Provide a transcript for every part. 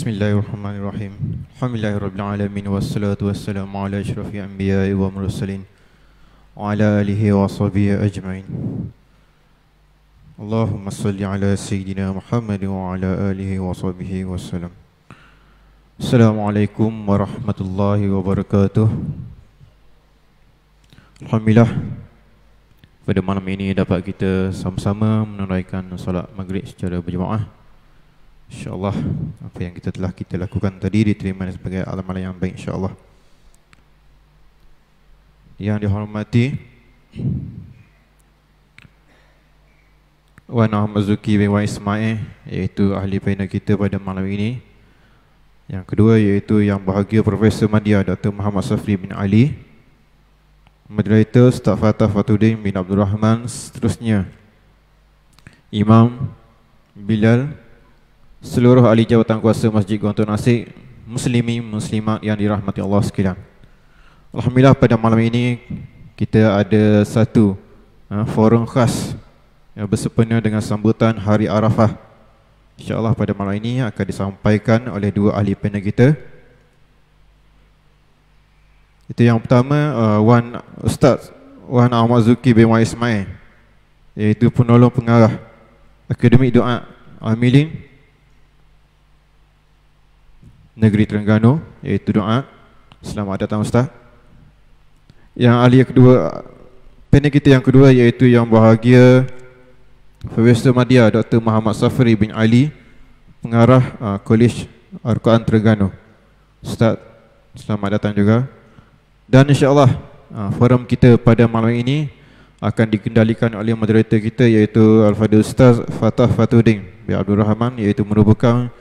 Bismillahirrahmanirrahim. Alhamdulillahirrabbilalamin. Wassalatu wassalamu ala asyrafil anbiya'i wa mursalin wa ala alihi wa sahbihi ajma'in. Allahumma salli ala Sayyidina Muhammad wa ala alihi wa sahbihi wassalam. Assalamualaikum warahmatullahi wabarakatuh. Alhamdulillah, pada malam ini dapat kita sama-sama menunaikan solat maghrib secara berjemaah. InsyaAllah apa yang kita lakukan tadi diterima sebagai amalan yang baik, insyaAllah. Yang dihormati Wan Ahmad Zuki bin Wan Ismail, iaitu ahli panel kita pada malam ini. Yang kedua iaitu yang bahagia Profesor Madya Dr. Muhammad Safri bin Ali, Moderator Ustaz Fatah Fatuddin bin Abdul Rahman. Seterusnya Imam Bilal, seluruh ahli jawatan kuasa Masjid Gontor Nasik, muslimi muslimat yang dirahmati Allah sekalian. Alhamdulillah, pada malam ini kita ada satu forum khas yang bersempena dengan sambutan Hari Arafah. InsyaAllah pada malam ini akan disampaikan oleh dua ahli panel kita. Itu yang pertama, Ustaz Wan Ahmad Zuki bin Wan Ismail, iaitu penolong pengarah Akademik Doa Amilin Negeri Terengganu, iaitu doa. Selamat datang Ustaz. Yang ahli yang kedua, panel kita yang kedua iaitu yang bahagia Profesor Madya Dr. Muhammad Safri bin Ali, pengarah Kolej Al-Quran Terengganu. Ustaz, selamat datang juga. Dan insyaAllah forum kita pada malam ini akan dikendalikan oleh moderator kita, iaitu Al-Fadhil Ustaz Fatah Fatuddin bin Abdul Rahman, iaitu merupakan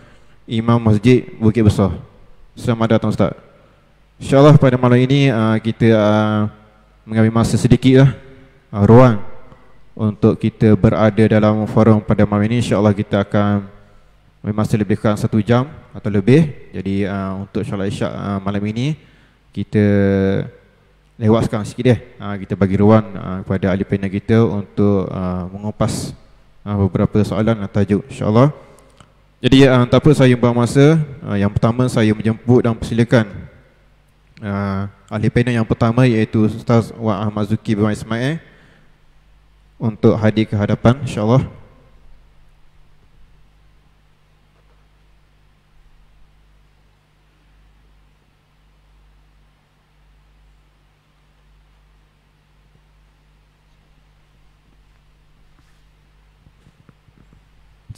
Imam Masjid Bukit Besar. Selamat datang Ustaz. InsyaAllah pada malam ini kita mengambil masa sedikit ruang untuk kita berada dalam forum pada malam ini. InsyaAllah kita akan ambil masa lebih kurang 1 jam atau lebih. Jadi untuk solat isyak malam ini kita lewatkan sikit kita bagi ruang kepada ahli panel kita untuk mengupas beberapa soalan dan tajuk, insyaAllah. Jadi tak apa saya buang masa. Yang pertama saya menjemput dan persilakan ahli panel yang pertama, iaitu Ustaz Wan Ahmad Zuki bin Wan Ismail, untuk hadir ke hadapan, insyaAllah.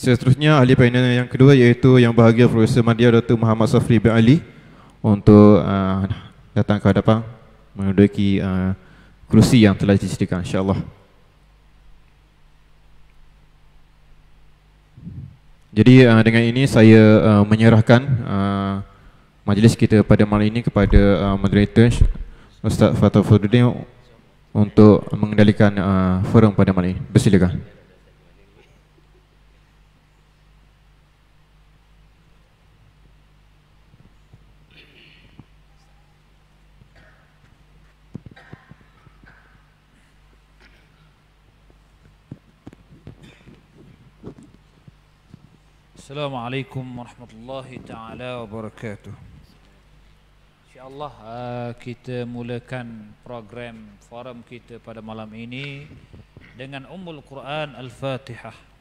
Seterusnya ahli panel yang kedua, iaitu yang bahagia Profesor Madya Dr. Muhammad Safri bin Ali, untuk datang ke hadapan menduduki kerusi yang telah disediakan, insyaAllah. Jadi dengan ini saya menyerahkan majlis kita pada malam ini kepada moderator Ustaz Fatah Fatuddin untuk mengendalikan forum pada malam ini. Bersilakan. Assalamualaikum warahmatullahi taala wabarakatuh. InsyaAllah kita mulakan program forum kita pada malam ini dengan Ummul Quran Al-Fatihah.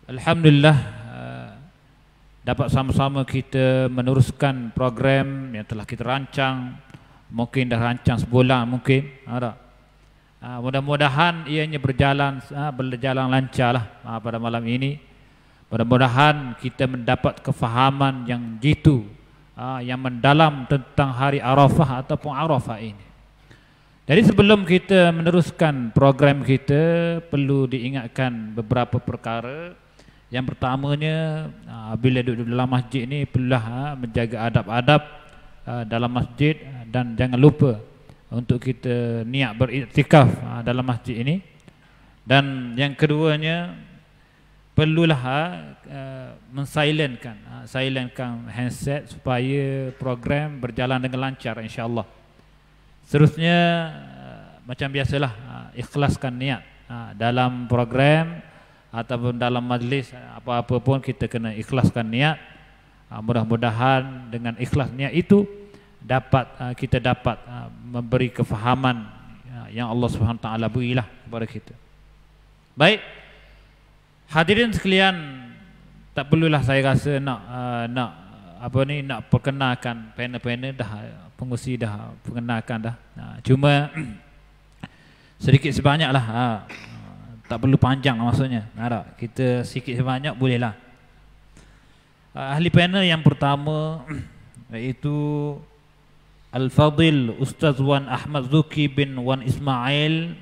Alhamdulillah, dapat sama-sama kita meneruskan program yang telah kita rancang. Mungkin dah rancang sebulan mungkin. Mudah-mudahan ianya berjalan lancarlah pada malam ini. Mudah-mudahan kita mendapat kefahaman yang jitu, yang mendalam tentang hari Arafah ataupun Arafah ini. Jadi sebelum kita meneruskan program kita, perlu diingatkan beberapa perkara. Yang pertamanya, bila duduk dalam masjid ni perlulah menjaga adab-adab dalam masjid, dan jangan lupa untuk kita niat beriktikaf dalam masjid ini. Dan yang keduanya, perlulah mensilentkan silentkan handset supaya program berjalan dengan lancar insya-Allah. Seterusnya macam biasalah, ikhlaskan niat dalam program ataupun dalam majlis apa-apa pun kita kena ikhlaskan niat. Mudah-mudahan dengan ikhlas niat itu kita dapat memberi kefahaman yang Allah Subhanahu Wa Taala berilah kepada kita. Baik, hadirin sekalian, tak perlulah saya rasa nak perkenalkan panel-panel dah, pengusi dah perkenalkan dah. Cuma sedikit sebanyaklah, tak perlu panjang maksudnya. Kita sedikit sebanyak bolehlah. Ahli panel yang pertama iaitu Al-Fadil Ustaz Wan Ahmad Zuki bin Wan Ismail,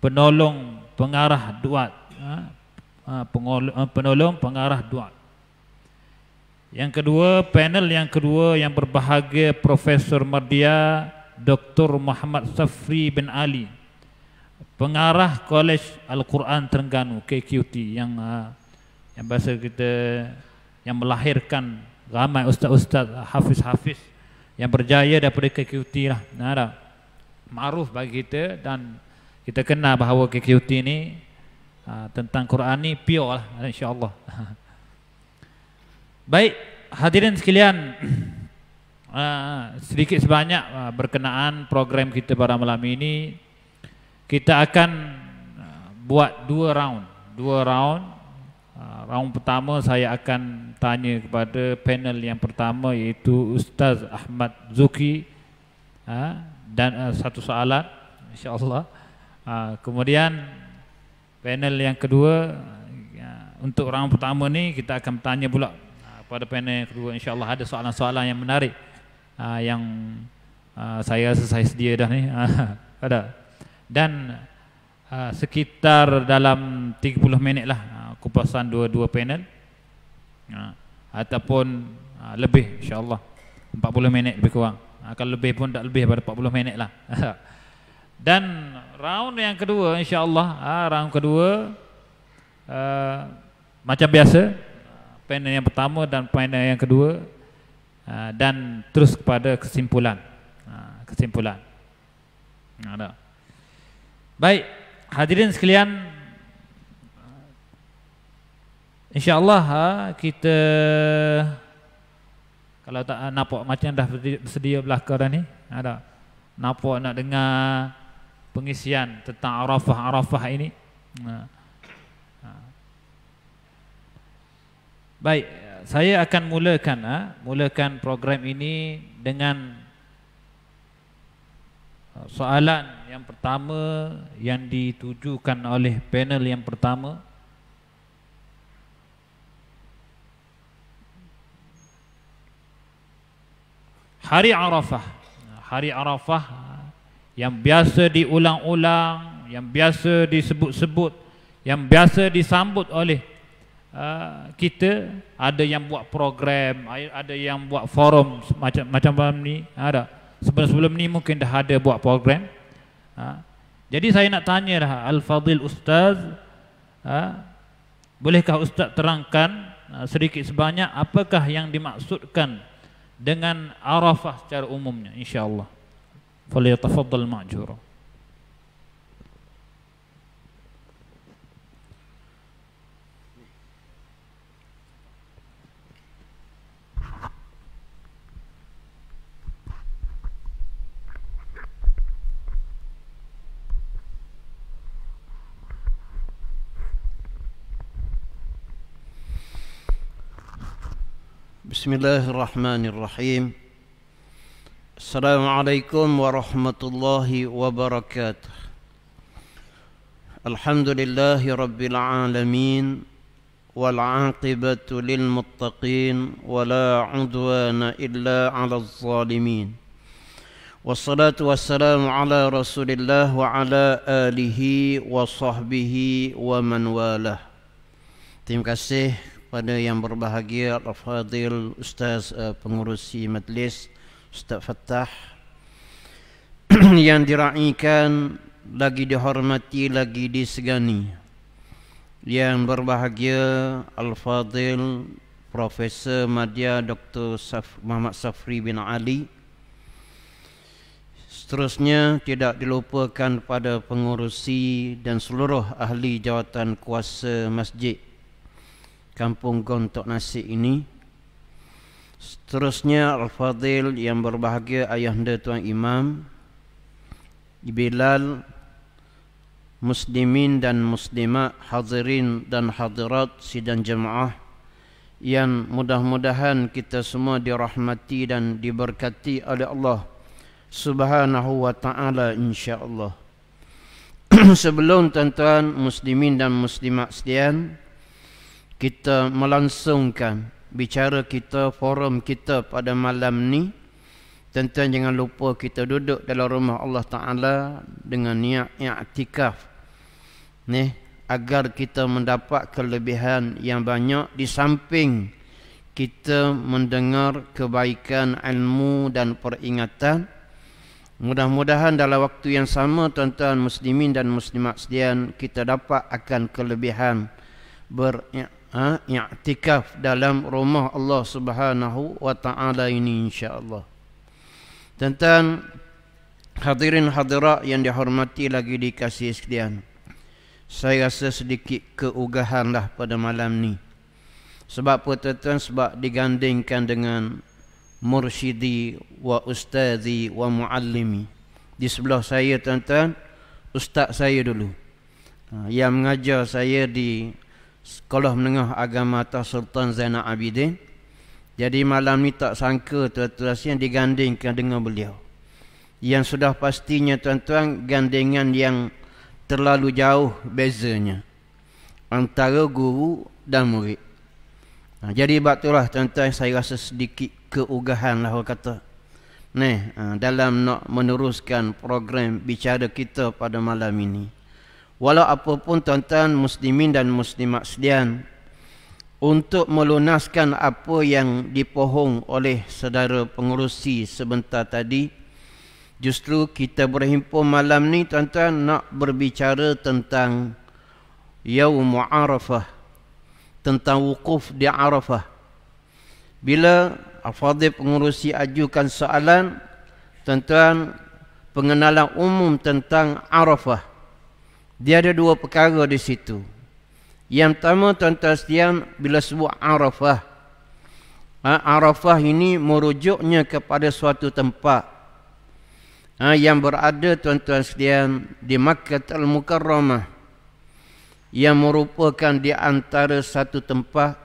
penolong pengarah duat, penolong pengarah duat. Yang kedua, panel yang kedua yang berbahagia Profesor Mardia Dr. Muhammad Safri bin Ali, pengarah Kolej Al-Quran Terengganu KQT, yang bahasa kita yang melahirkan ramai ustaz-ustaz, hafiz-hafiz yang berjaya daripada KQT lah. Ma'ruf bagi kita, dan kita kenal bahawa KQT ni tentang Quran ni pure lah, insya-Allah. Baik, hadirin sekalian, sedikit sebanyak berkenaan program kita pada malam ini. Kita akan buat dua round. Round pertama saya akan tanya kepada panel yang pertama, iaitu Ustaz Ahmad Zuki, dan satu soalan insya-Allah. Kemudian panel yang kedua, untuk round pertama ni kita akan tanya pula pada panel yang kedua, insya-Allah ada soalan-soalan yang menarik yang saya rasa saya sedia dah ni. Ada. Dan sekitar dalam 30 minit lah kupasan dua panel, ataupun lebih, insya-Allah 40 minit lebih kurang. Kalau lebih pun tak lebih pada 40 minit lah. Dan round yang kedua, insya-Allah round kedua macam biasa, panel yang pertama dan panel yang kedua, dan terus kepada kesimpulan. Baik, hadirin sekalian, insya-Allah kita, kalau tak nampak macam dah bersedia belakang dah ni, nampak nak dengar pengisian tentang Arafah ini. Baik, saya akan mulakan program ini dengan soalan yang pertama yang ditujukan oleh panel yang pertama. Hari Arafah yang biasa diulang-ulang, yang biasa disebut-sebut, yang biasa disambut oleh kita. Ada yang buat program, ada yang buat forum macam ni, ada. Sebelum ni mungkin dah ada buat program. Jadi saya nak tanya dah Al-Fadil Ustaz, bolehkah Ustaz terangkan sedikit sebanyak apakah yang dimaksudkan dengan Arafah secara umumnya, insya-Allah. Falyatafaddal ma'jura. Bismillahirrahmanirrahim. Assalamualaikum warahmatullahi wabarakatuh. Alhamdulillahi rabbil alamin, wal aqibatu lil muttaqin, wala udwana illa 'alal zalimin. Wassalatu wassalamu ala Rasulillah wa ala alihi wa sahbihi wa man walah. Terima kasih pada yang berbahagia Al-Fadil Ustaz pengurusi majlis, Ustaz Fattah, yang diraikan, lagi dihormati, lagi disegani, yang berbahagia Al-Fadil Profesor Madya Dr. Muhammad Safri bin Ali. Seterusnya tidak dilupakan pada pengurusi dan seluruh ahli jawatan kuasa masjid Kampung Gontok Nasi ini. Seterusnya Al-Fadil yang berbahagia Ayahanda Tuan Imam Bilal, muslimin dan muslimat, hadirin dan hadirat sidang jemaah yang mudah-mudahan kita semua dirahmati dan diberkati oleh Allah Subhanahu wa ta'ala insya-Allah. Sebelum tuan-tuan muslimin dan muslimat sekalian, kita melangsungkan bicara kita, forum kita pada malam ni, tuan-tuan jangan lupa kita duduk dalam rumah Allah Ta'ala dengan niat i'tikaf agar kita mendapat kelebihan yang banyak di samping kita mendengar kebaikan ilmu dan peringatan. Mudah-mudahan dalam waktu yang sama tuan-tuan muslimin dan muslimat sekalian, kita dapat akan kelebihan beriktikaf dalam rumah Allah Subhanahu wa ta'ala ini insya-Allah. Tuan-tuan hadirin hadirat yang dihormati lagi dikasihi sekalian, saya rasa sedikit keugahanlah pada malam ni. Sebab apa tuan-tuan? Sebab digandingkan dengan mursyidi wa ustazi wa muallimi. Di sebelah saya tuan-tuan, ustaz saya dulu, yang mengajar saya di Sekolah Menengah Agama atas Sultan Zainal Abidin. Jadi malam ni tak sangka tuan-tuan yang digandingkan dengan beliau, yang sudah pastinya tuan-tuan gandingan yang terlalu jauh bezanya antara guru dan murid. Jadi sebab itulah tuan-tuan saya rasa sedikit keugahan lah orang kata dalam nak meneruskan program bicara kita pada malam ini. Walau apapun tuan-tuan muslimin dan muslimat sekalian, untuk melunaskan apa yang dipohong oleh saudara pengurusi sebentar tadi, justru kita berhimpun malam ni tuan-tuan nak berbicara tentang Yaum Arafah, tentang wukuf di Arafah. Bila Al-Fadhil pengurusi ajukan soalan, tuan-tuan, pengenalan umum tentang Arafah, dia ada dua perkara di situ. Yang pertama tuan-tuan sekalian, bila sebut Arafah, Arafah ini merujuknya kepada suatu tempat yang berada tuan-tuan sekalian di Makkah Al-Mukarramah, yang merupakan di antara satu tempat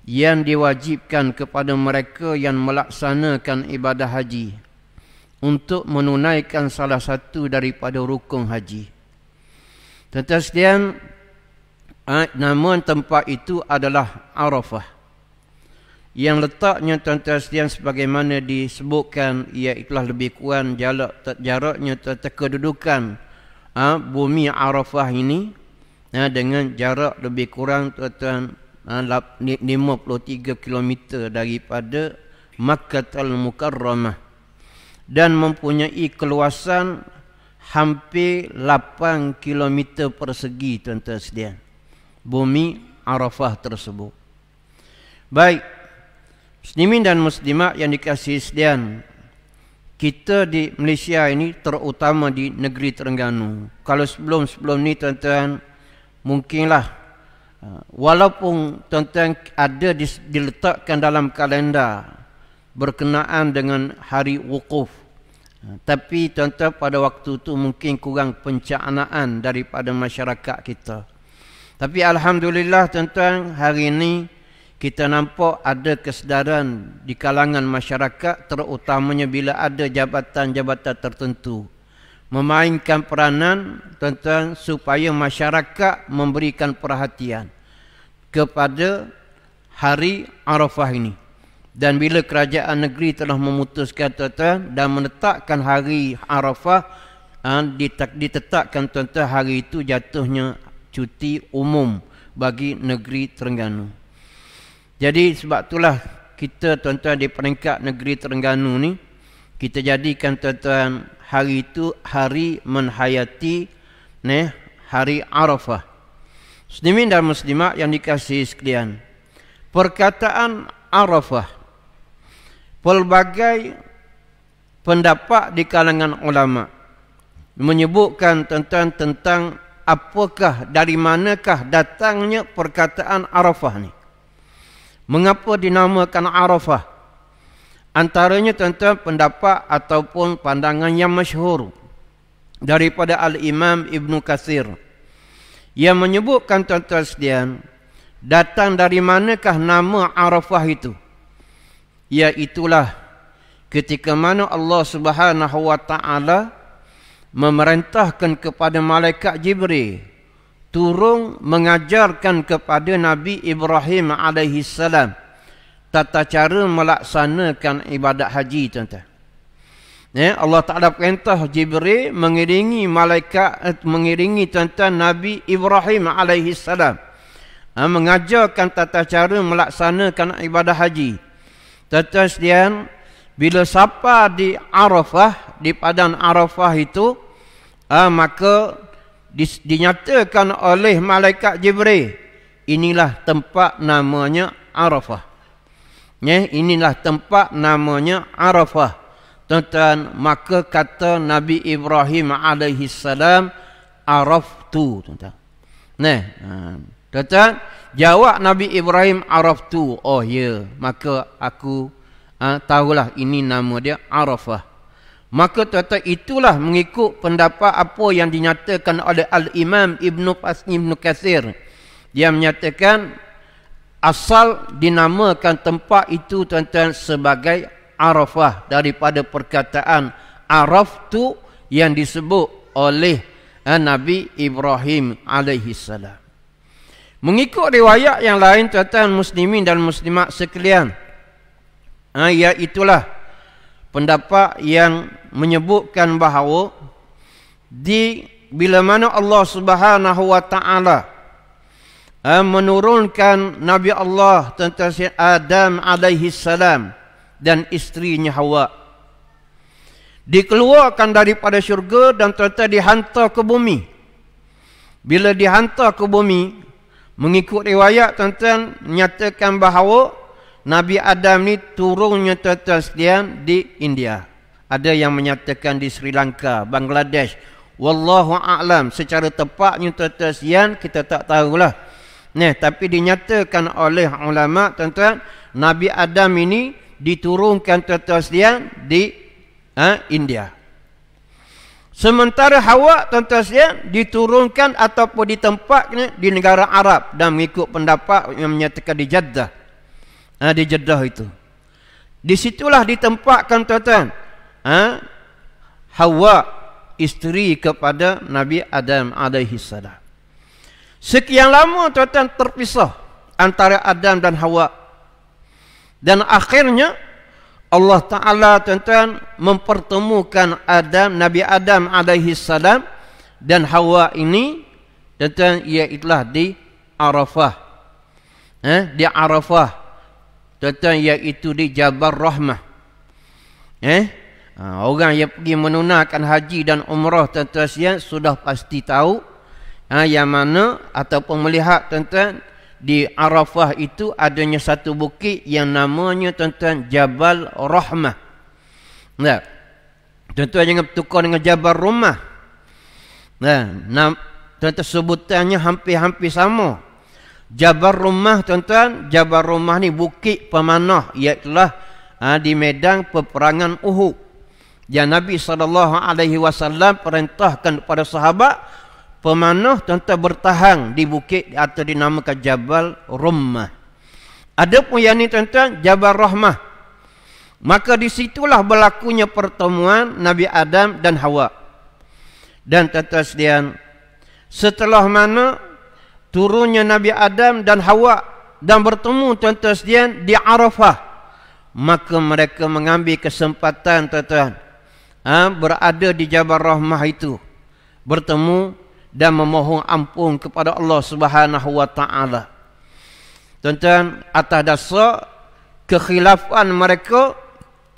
yang diwajibkan kepada mereka yang melaksanakan ibadah haji untuk menunaikan salah satu daripada rukun haji. Tuan-tuan sekalian, nama tempat itu adalah Arafah, yang letaknya tuan-tuan sekalian sebagaimana disebutkan, iaitulah lebih kurang jaraknya kedudukan bumi Arafah ini dengan jarak lebih kurang tuan-tuan 53 km daripada Makkah Al-Mukarramah, dan mempunyai keluasan hampir 8 km persegi tuan-tuan sekalian, bumi Arafah tersebut. Baik, muslimin dan muslimat yang dikasihi sekalian, kita di Malaysia ini, terutama di negeri Terengganu, kalau sebelum ni tuan-tuan, mungkinlah walaupun tuan-tuan ada diletakkan dalam kalender berkenaan dengan hari wukuf, tapi tuan-tuan pada waktu itu mungkin kurang pencernaan daripada masyarakat kita. Tapi alhamdulillah tuan-tuan, hari ini kita nampak ada kesedaran di kalangan masyarakat, terutamanya bila ada jabatan-jabatan tertentu memainkan peranan tuan-tuan supaya masyarakat memberikan perhatian kepada hari Arafah ini. Dan bila kerajaan negeri telah memutuskan tuan-tuan dan menetapkan hari Arafah, ditetapkan tuan-tuan hari itu jatuhnya cuti umum bagi negeri Terengganu. Jadi sebab itulah kita tuan-tuan di peringkat negeri Terengganu ni, kita jadikan tuan-tuan hari itu hari menhayati hari Arafah. Muslimin dan muslimat yang dikasihi sekalian, perkataan Arafah, pelbagai pendapat di kalangan ulama menyebutkan tentang apakah, dari manakah datangnya perkataan Arafah ni. Mengapa dinamakan Arafah? Antaranya tentang pendapat ataupun pandangan yang masyhur daripada Al-Imam Ibn Katsir yang menyebutkan tuan-tuan sekalian, datang dari manakah nama Arafah itu? Iaitulah ketika mana Allah Subhanahu wa taala memerintahkan kepada malaikat Jibril turun mengajarkan kepada Nabi Ibrahim alaihi salam tata cara melaksanakan ibadat haji, tuan-tuan. Allah Taala perintah Jibril mengiringi tuan-tuan Nabi Ibrahim alaihi salam mengajarkan tata cara melaksanakan ibadah haji. Tuan-tuan sekalian, bila sampai di Arafah, di padang Arafah itu, maka dinyatakan oleh malaikat Jibril, inilah tempat namanya Arafah. Inilah tempat namanya Arafah. Tuan-tuan, maka kata Nabi Ibrahim alaihi salam, araftu, tuan-tuan. Tuan-tuan, jawab Nabi Ibrahim, araftu. Oh ya, maka aku tahulah ini nama dia Arafah. Maka tuan-tuan, itulah mengikut pendapat apa yang dinyatakan oleh Al-Imam Ibn Katsir. Dia menyatakan asal dinamakan tempat itu, tuan-tuan, sebagai Arafah daripada perkataan araftu yang disebut oleh Nabi Ibrahim alaihi salam. Mengikut riwayat yang lain, tuan-tuan muslimin dan muslimat sekalian, iaitulah pendapat yang menyebutkan bahawa bila mana Allah Subhanahu wa taala menurunkan Nabi Allah tuan-tuan Adam alaihi salam dan isterinya Hawa, dikeluarkan daripada syurga dan tuan-tuan dihantar ke bumi. Bila dihantar ke bumi, mengikut riwayat tuan-tuan menyatakan bahawa Nabi Adam ni turunnya tuan-tuan sekalian di India. Ada yang menyatakan di Sri Lanka, Bangladesh. Wallahu a'lam, secara tepatnya tuan-tuan sekalian kita tak tahulah. Tapi dinyatakan oleh ulama, tuan-tuan, Nabi Adam ini diturunkan tuan-tuan sekalian di India. Sementara Hawa, tuan-tuan sekalian, diturunkan ataupun ditempatnya di negara Arab, dan mengikut pendapat yang menyatakan di Jeddah. Di Jeddah itu. Di situlah ditempatkan, tuan-tuan, Hawa, isteri kepada Nabi Adam alaihi salam. Sekian lama, tuan-tuan, terpisah antara Adam dan Hawa. Dan akhirnya Allah Ta'ala, tuan-tuan, mempertemukan Nabi Adam alaihi salam dan Hawa ini, tuan-tuan, iaitulah di Arafah. Di Arafah, tuan-tuan, iaitu di Jabal Rahmah. Orang yang pergi menunaikan haji dan umrah, tuan-tuan sekalian, sudah pasti tahu yang mana ataupun melihat, tuan-tuan, di Arafah itu adanya satu bukit yang namanya, tuan-tuan, Jabal Rahmah. Tuan-tuan jangan bertukar dengan Jabal Rumah. Tuan-tuan, sebutannya hampir-hampir sama. Jabal Rumah, tuan-tuan, Jabal Rumah ni bukit pemanah, iaitulah di medan peperangan Uhud. Yang Nabi SAW perintahkan kepada sahabat pemanah, tuan-tuan, bertahan di bukit atau dinamakan Jabal Rummah. Adapun yang ni, tuan-tuan, Jabal Rahmah. Maka disitulah berlakunya pertemuan Nabi Adam dan Hawa. Dan tuan-tuan sekalian, setelah mana turunnya Nabi Adam dan Hawa dan bertemu, tuan-tuan sekalian, di Arafah, maka mereka mengambil kesempatan, tuan-tuan, berada di Jabal Rahmah itu, bertemu dan memohon ampun kepada Allah Subhanahu wa taala. Tuan-tuan, atas dasar kekhilafan mereka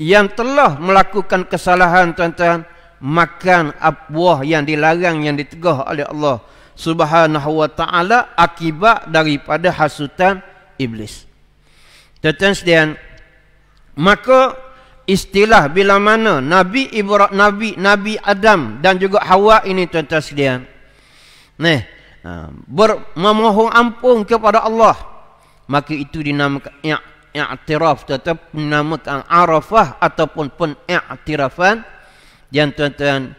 yang telah melakukan kesalahan, tuan-tuan, makan buah yang dilarang, yang ditegah oleh Allah Subhanahu wa ta'ala akibat daripada hasutan iblis. Tuan-tuan sekalian, maka istilah bila mana Nabi Adam dan juga Hawa ini, tuan-tuan sekalian, memohon ampun kepada Allah, maka itu dinamakan i'tiraf, tuan-tuan, dinamakan arafah ataupun pengiktirafan. Dan tuan-tuan,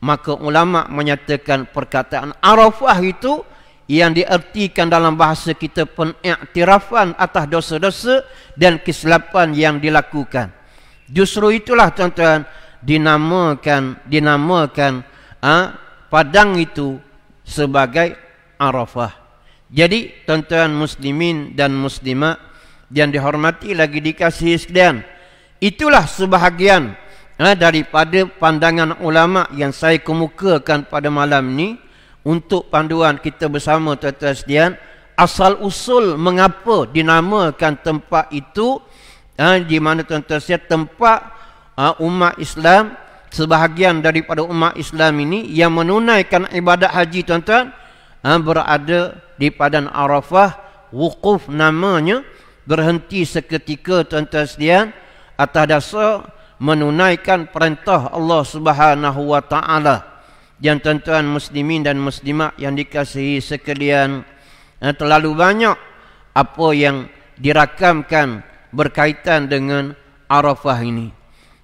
maka ulama menyatakan perkataan arafah itu yang diartikan dalam bahasa kita pengiktirafan atas dosa-dosa dan kesilapan yang dilakukan. Justru itulah, tuan-tuan, dinamakan padang itu sebagai arafah. Jadi tuan-tuan muslimin dan muslimat yang dihormati lagi dikasihi sekalian, itulah sebahagian daripada pandangan ulama yang saya kemukakan pada malam ini untuk panduan kita bersama, tuan-tuan sekalian, asal usul mengapa dinamakan tempat itu, di mana, tuan-tuan sekalian, tempat umat Islam, sebahagian daripada umat Islam ini yang menunaikan ibadat haji, tuan-tuan, berada di padang Arafah. Wukuf namanya, berhenti seketika, tuan-tuan sekalian, atas dasar menunaikan perintah Allah Subhanahu wa ta'ala. Yang tuan-tuan muslimin dan muslimat yang dikasihi sekalian, terlalu banyak apa yang dirakamkan berkaitan dengan Arafah ini.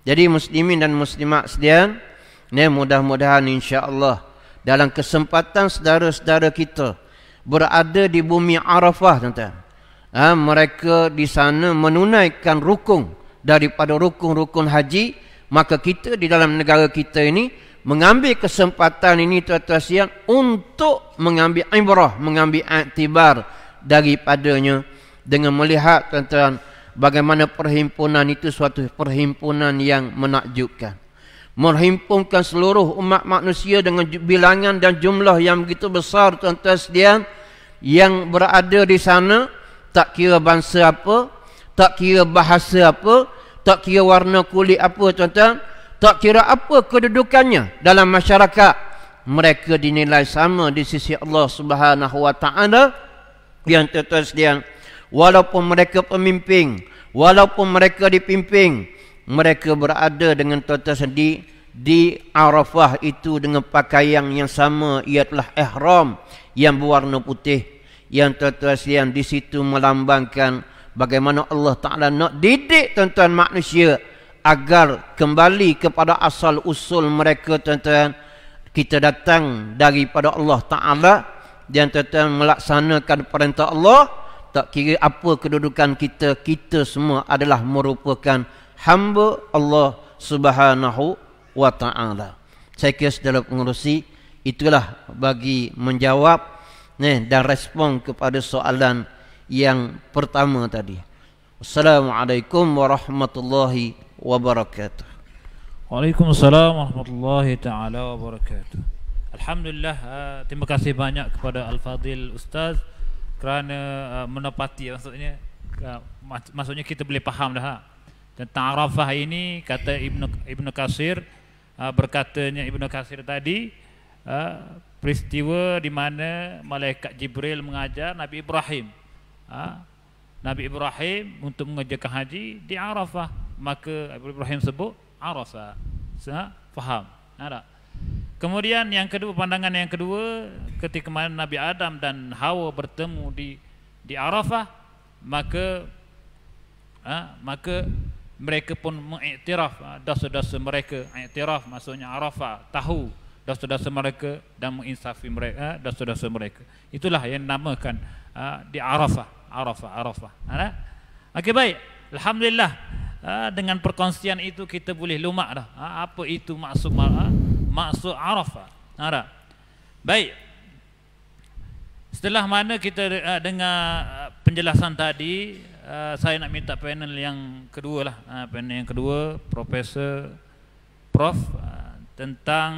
Jadi muslimin dan muslimat sekalian, mudah-mudahan insya-Allah dalam kesempatan saudara-saudara kita berada di bumi Arafah, tuan-tuan, mereka di sana menunaikan rukun daripada rukun-rukun haji, maka kita di dalam negara kita ini mengambil kesempatan ini, tuan-tuan sekalian, untuk mengambil ibrah, mengambil iktibar daripadanya, dengan melihat, tuan-tuan, bagaimana perhimpunan itu suatu perhimpunan yang menakjubkan, menghimpunkan seluruh umat manusia dengan bilangan dan jumlah yang begitu besar, tuan-tuan sekalian, yang berada di sana, tak kira bangsa apa, tak kira bahasa apa, tak kira warna kulit apa, tuan-tuan, tak kira apa kedudukannya dalam masyarakat, mereka dinilai sama di sisi Allah Subhanahu wa ta'ala. Yang tuan-tuan sekalian, walaupun mereka pemimpin, walaupun mereka dipimpin, mereka berada dengan, tuan-tuan, di Arafah itu dengan pakaian yang sama, ialah ihram yang berwarna putih. Yang tuan-tuan sekalian, di situ melambangkan bagaimana Allah Ta'ala nak didik, tuan-tuan, manusia agar kembali kepada asal usul mereka, tuan-tuan. Kita datang daripada Allah Ta'ala dan, tuan-tuan, melaksanakan perintah Allah. Tak kira apa kedudukan kita, kita semua adalah merupakan hamba Allah Subhanahu wa ta'ala. Saya kira saudara pengerusi, itulah bagi menjawab dan respon kepada soalan yang pertama tadi. Assalamualaikum warahmatullahi wabarakatuh. Waalaikumsalam warahmatullahi taala wabarakatuh. Alhamdulillah, terima kasih banyak kepada Al-Fadhil Ustaz kerana menepati, maksudnya kita boleh faham dah tentang Arafah ini. Kata Ibnu Katsir, berkatanya Ibnu Katsir tadi, peristiwa di mana malaikat Jibril mengajar Nabi Ibrahim, Nabi Ibrahim untuk mengerjakan haji di Arafah, maka Ibrahim sebut Arafah. Faham? Ada. Kemudian yang kedua, pandangan yang kedua, ketika mana Nabi Adam dan Hawa bertemu di Arafah, maka mereka pun mengiktiraf dosa-dosa mereka. Iktiraf maksudnya Arafah, tahu dosa-dosa mereka dan menginsafi mereka dosa-dosa mereka. Itulah yang dinamakan di Arafah. Okey, baik. Alhamdulillah, dengan perkongsian itu kita boleh lumak dah apa itu maksud Arafah. Baik. Setelah mana kita dengar penjelasan tadi, saya nak minta panel yang kedua lah. Panel yang kedua, Prof tentang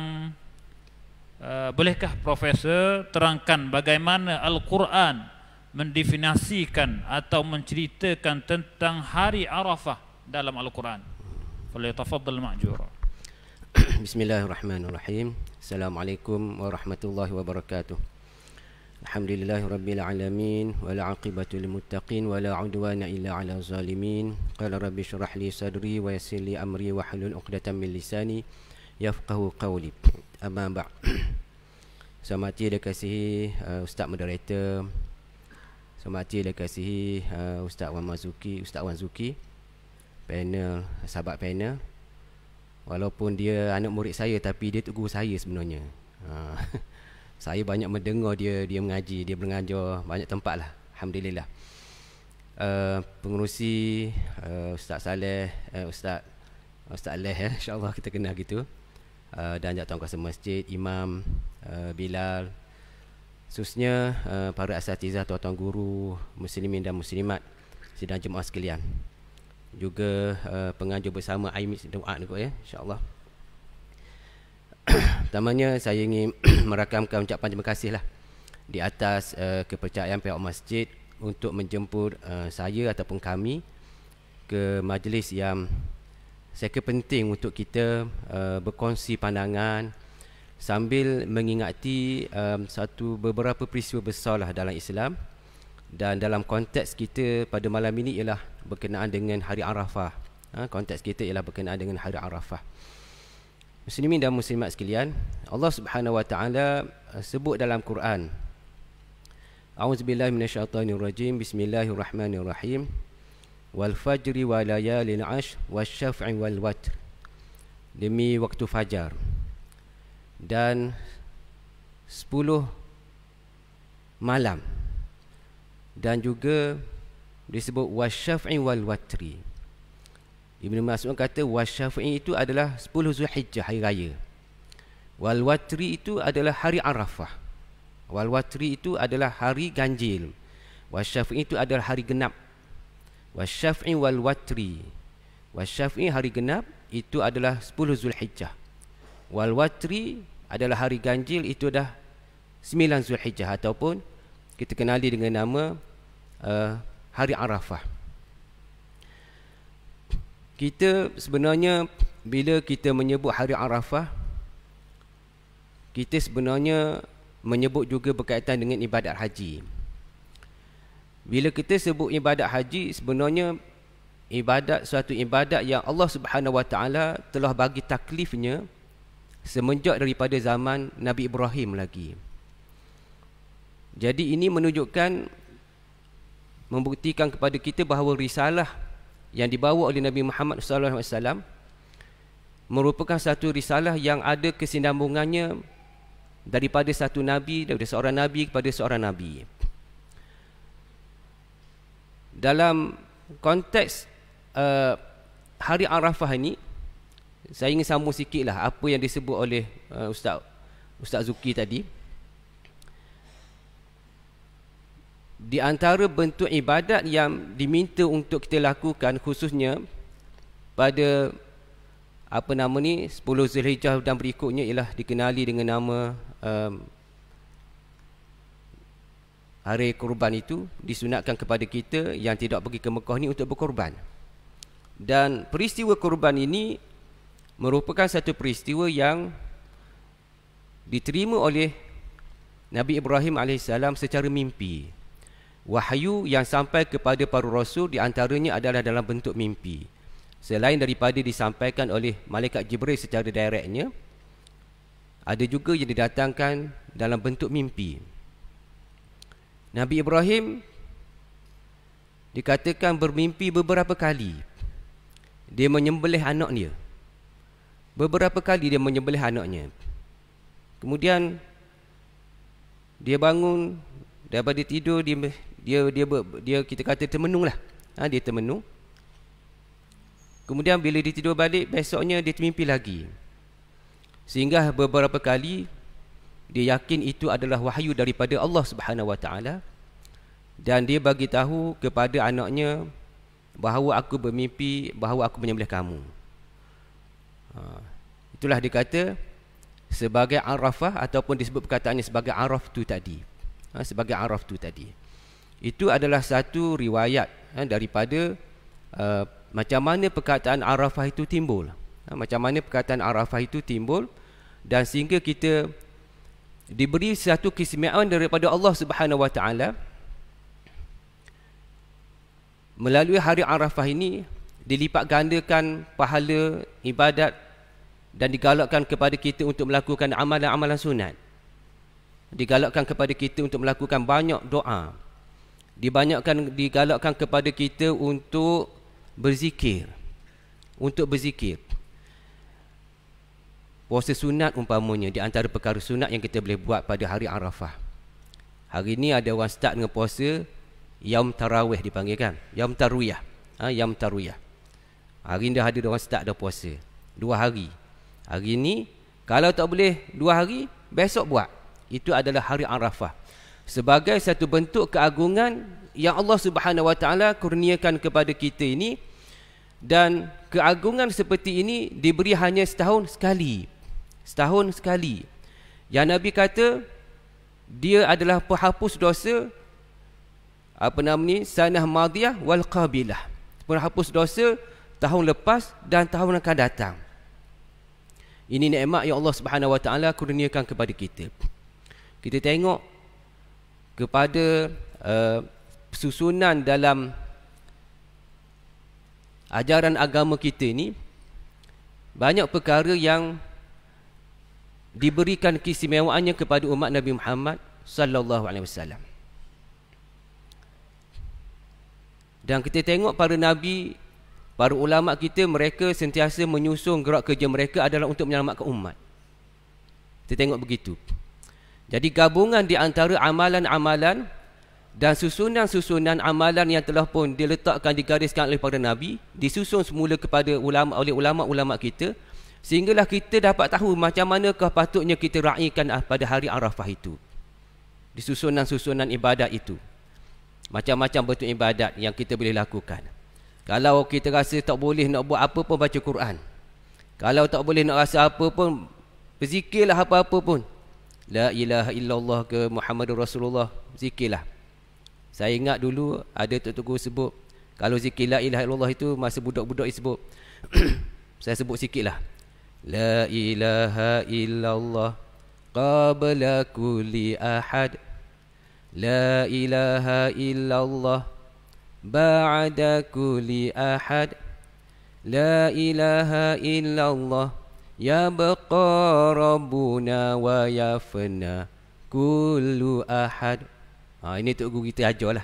bolehkah Profesor terangkan bagaimana Al-Quran mendefinisikan atau menceritakan tentang hari Arafah dalam Al-Quran. Falyatafaddal ma'jura. Bismillahirrahmanirrahim. Assalamualaikum warahmatullahi wabarakatuh. Alhamdulillahirabbil alamin wal aqibatu lil muttaqin wala udwana illa 'alal zalimin. Qala rabbi shrah li sadri wa yassir li amri wa hlul 'uqdatam min lisani yafqahu qawli. Amma ba'd. Semati dikasihi Ustaz moderator, semati dikasihi Ustaz Wan Mazuki, Ustaz Wan Zuki, panel, sahabat panel. Walaupun dia anak murid saya, tapi dia tu guru saya sebenarnya. Saya banyak mendengar dia mengaji, dia mengajar banyak tempat lah. Alhamdulillah. Pengerusi Ustaz Saleh, Ustaz Aleh, insyaAllah kita kenal gitu. Dan Tuan Kuasa Masjid, Imam, Bilal, khususnya para asatizah, tuan-tuan guru, muslimin dan muslimat, sidang jemaah sekalian. Juga pengajar bersama Aimis doa ni kot ya, insya-Allah. Pertamanya saya ingin merakamkan ucapan terima kasih lah di atas kepercayaan pihak masjid untuk menjemput saya ataupun kami ke majlis yang saya kira penting untuk kita berkongsi pandangan sambil mengingati beberapa peristiwa besar lah dalam Islam. Dan dalam konteks kita pada malam ini ialah berkenaan dengan Hari Arafah. Konteks kita ialah berkenaan dengan Hari Arafah. Muslimin dan muslimat sekalian, Allah Subhanahu wa taala sebut dalam Quran. A'udzubillahi minasyaitonirrajim. Bismillahirrahmanirrahim. Wal fajri wa layalin 'ashr wasyaf'i wal watr. Demi waktu fajar dan 10 malam, dan juga disebut wasyaf'i wal watri. Ibn Mas'ud kata wasyaf'i itu adalah 10 Zulhijjah, hari raya. Wal watri itu adalah hari Arafah. Wal watri itu adalah hari ganjil. Wasyaf'i itu adalah hari genap. Wasyaf'i wal watri. Wasyaf'i hari genap itu adalah 10 Zulhijjah. Wal watri adalah hari ganjil, itu dah 9 Zulhijjah ataupun kita kenali dengan nama Hari Arafah. Kita sebenarnya bila kita menyebut Hari Arafah, kita sebenarnya menyebut juga berkaitan dengan ibadat haji. Bila kita sebut ibadat haji, sebenarnya suatu ibadat yang Allah Subhanahu wa taala telah bagi taklifnya semenjak daripada zaman Nabi Ibrahim lagi. Jadi ini menunjukkan, membuktikan kepada kita bahawa risalah yang dibawa oleh Nabi Muhammad SAW merupakan satu risalah yang ada kesinambungannya daripada satu nabi, daripada seorang nabi kepada seorang nabi. Dalam konteks Hari Arafah ini, saya ingin sambung sikitlah apa yang disebut oleh Ustaz Zuki tadi. Di antara bentuk ibadat yang diminta untuk kita lakukan, khususnya pada 10 Zulhijjah dan berikutnya, ialah dikenali dengan nama Hari Kurban. Itu disunatkan kepada kita yang tidak pergi ke Mekah ni untuk berkorban. Dan peristiwa kurban ini merupakan satu peristiwa yang diterima oleh Nabi Ibrahim AS secara mimpi. Wahyu yang sampai kepada para rasul di antaranya adalah dalam bentuk mimpi. Selain daripada disampaikan oleh malaikat Jibril secara direktnya, ada juga yang didatangkan dalam bentuk mimpi. Nabi Ibrahim dikatakan bermimpi beberapa kali. Dia menyembelih anaknya. Beberapa kali dia menyembelih anaknya. Kemudian dia bangun daripada tidur, dia kita kata termenung lah. Dia termenung. Kemudian bila dia tidur balik, besoknya dia termimpi lagi. Sehingga beberapa kali dia yakin itu adalah wahyu daripada Allah Subhanahu wa taala, dan dia bagi tahu kepada anaknya bahawa aku bermimpi bahawa aku menyembelih kamu. Itulah dikata sebagai Arafah, ataupun disebut perkataannya sebagai Araf tu tadi. Sebagai Araf tu tadi. Itu adalah satu riwayat daripada macam mana perkataan Arafah itu timbul. Macam mana perkataan Arafah itu timbul dan sehingga kita diberi satu keistimewaan daripada Allah Subhanahu wa taala. Melalui hari Arafah ini dilipat gandakan pahala ibadat dan digalakkan kepada kita untuk melakukan amalan-amalan sunat. Digalakkan kepada kita untuk melakukan banyak doa. Digalakkan kepada kita untuk berzikir. Untuk berzikir. Puasa sunat umpamanya di antara perkara sunat yang kita boleh buat pada hari Arafah. Hari ini ada orang start dengan puasa Yaum Tarawih dipanggil kan? Yaum Tarwiyah. Yaum Tarwiyah. Hari ini dah ada orang start dah puasa 2 hari. Hari ini kalau tak boleh 2 hari, besok buat. Itu adalah hari Arafah. Sebagai satu bentuk keagungan yang Allah Subhanahu wa taala kurniakan kepada kita ini, dan keagungan seperti ini diberi hanya setahun sekali. Setahun sekali. Yang Nabi kata dia adalah penghapus dosa sanah madiyah wal qabilah. Penghapus dosa tahun lepas dan tahun akan datang. Ini nikmat yang Allah Subhanahu wa taala kurniakan kepada kita. Kita tengok kepada susunan dalam ajaran agama kita ini, banyak perkara yang diberikan keistimewaannya kepada umat Nabi Muhammad sallallahu alaihi wasallam. Dan kita tengok para nabi, para ulama kita, mereka sentiasa menyusun gerak kerja mereka adalah untuk menyelamatkan umat. Kita tengok begitu. Jadi gabungan di antara amalan-amalan dan susunan-susunan amalan yang telah pun diletakkan, digariskan oleh para nabi, disusun semula kepada oleh ulama-ulama kita, sehinggalah kita dapat tahu macam manakah patutnya kita raikan pada hari Arafah itu. Di susunan-susunan ibadat itu, macam-macam bentuk ibadat yang kita boleh lakukan. Kalau kita rasa tak boleh nak buat apa pun, baca Quran. Kalau tak boleh nak rasa apa pun, berzikirlah apa-apa pun. La ilaha illallah ke Muhammadur Rasulullah, zikirlah. Saya ingat dulu ada Tok Tugu sebut, kalau zikir la ilaha illallah itu masa budak-budak sebut. Saya sebut sikitlah. La ilaha illallah qabla kulli ahad. La ilaha illallah ba'da kulli ahad. La ilaha illallah ya baqa rabbuna wa yafna kullu ahad. Ini Tok Guru kita ajarlah.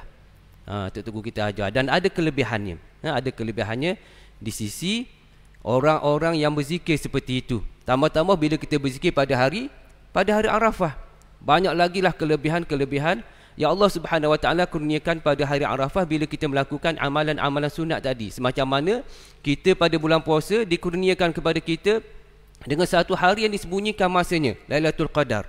Tok Guru kita ajar, dan ada kelebihannya. Ada kelebihannya di sisi orang-orang yang berzikir seperti itu. Tambah-tambah bila kita berzikir pada hari Arafah, banyak lagi lah kelebihan-kelebihan yang Allah Subhanahu wa taala kurniakan pada hari Arafah bila kita melakukan amalan-amalan sunat tadi. Semacam mana kita pada bulan puasa dikurniakan kepada kita dengan satu hari yang disembunyikan masanya, Lailatul Qadar,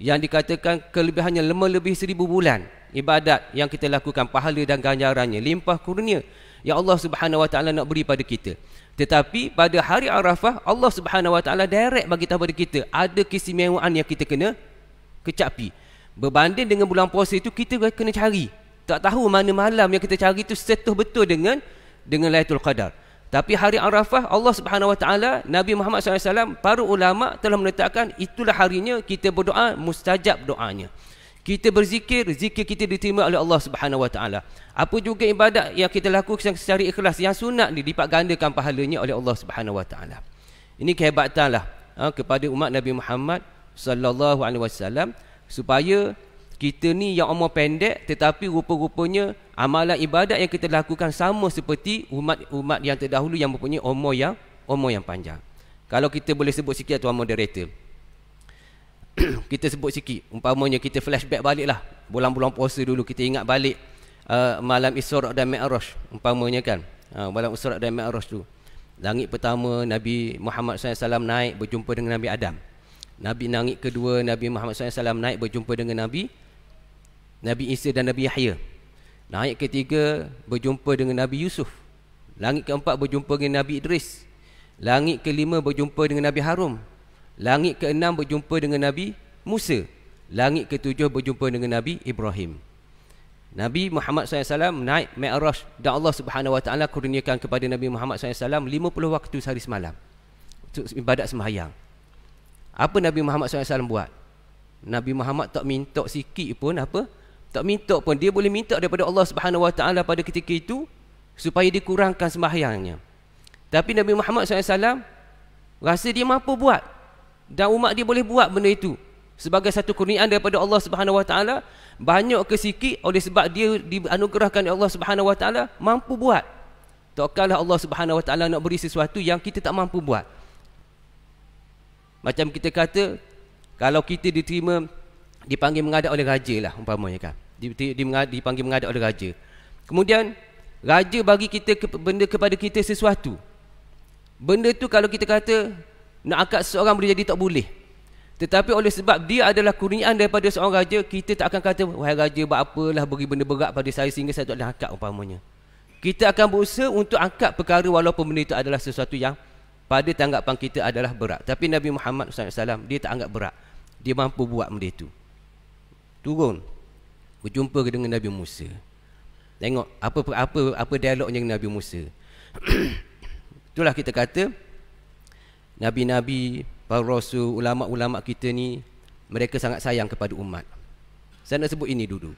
yang dikatakan kelebihannya lebih 1000 bulan ibadat yang kita lakukan, pahala dan ganjarannya, limpah kurnia yang Allah Subhanahu wa taala nak beri pada kita. Tetapi pada hari Arafah, Allah Subhanahu wa taala direct bagi tahu pada kita ada keistimewaan yang kita kena kecapi. Berbanding dengan bulan puasa itu, kita kena cari. Tak tahu mana malam yang kita cari itu setuh betul dengan Lailatul Qadar. Tapi hari Arafah, Allah Subhanahu wa taala, Nabi Muhammad SAW, para ulama telah menetapkan itulah harinya kita berdoa, mustajab doanya. Kita berzikir, zikir kita diterima oleh Allah Subhanahu wa taala. Apa juga ibadat yang kita lakukan secara ikhlas, yang sunat dilipat gandakan pahalanya oleh Allah Subhanahu wa taala. Ini kehebatanlah kepada umat Nabi Muhammad sallallahu alaihi wasallam, supaya kita ni yang umur pendek tetapi rupa-rupanya amalan ibadat yang kita lakukan sama seperti umat yang terdahulu yang mempunyai umur yang panjang. Kalau kita boleh sebut sikit, tuan moderator, kita sebut sikit, umpamanya kita flashback baliklah bulan-bulan puasa dulu, kita ingat balik malam Isra' dan Mi'raj umpamanya kan. Malam Isra' dan Mi'raj tu, langit pertama Nabi Muhammad SAW naik berjumpa dengan Nabi Adam. Langit kedua Nabi Muhammad SAW naik berjumpa dengan Nabi Isa dan Nabi Yahya. Langit ketiga berjumpa dengan Nabi Yusuf. Langit keempat berjumpa dengan Nabi Idris. Langit kelima berjumpa dengan Nabi Harun. Langit keenam berjumpa dengan Nabi Musa. Langit ketujuh berjumpa dengan Nabi Ibrahim. Nabi Muhammad SAW naik Mi'raj, dan Allah Subhanahu wa taala kurniakan kepada Nabi Muhammad SAW 50 waktu sehari semalam untuk ibadat sembahyang. Apa Nabi Muhammad SAW buat? Nabi Muhammad tak minta sikit pun apa? Tak minta pun. Dia boleh minta daripada Allah Subhanahu Wa Taala pada ketika itu supaya dikurangkan sembahyangnya. Tapi Nabi Muhammad SAW rasa dia mampu buat dan umat dia boleh buat benda itu sebagai satu kurniaan daripada Allah Subhanahu Wa Taala, banyak ke sikit oleh sebab dia dianugerahkan oleh Allah Subhanahu Wa Taala mampu buat. Takkanlah Allah Subhanahu Wa Taala nak beri sesuatu yang kita tak mampu buat. Macam kita kata, kalau kita diterima, dipanggil menghadap oleh raja lah umpamanya kan, dipanggil menghadap oleh raja. Kemudian raja bagi kita benda kepada kita sesuatu. Benda tu kalau kita kata nak angkat seseorang boleh jadi tak boleh. Tetapi oleh sebab dia adalah kurniaan daripada seorang raja, kita tak akan kata wahai raja buat apalah beri benda berat pada saya sehingga saya tak boleh angkat umpamanya. Kita akan berusaha untuk angkat perkara walaupun benda itu adalah sesuatu yang pada tanggapan kita adalah berat. Tapi Nabi Muhammad SAW dia tak anggap berat. Dia mampu buat benda itu. Turun berjumpa dengan Nabi Musa. Tengok apa dialognya dengan Nabi Musa. Itulah kita kata nabi-nabi, para rasul, ulama-ulama kita ni mereka sangat sayang kepada umat. Saya nak sebut ini dulu.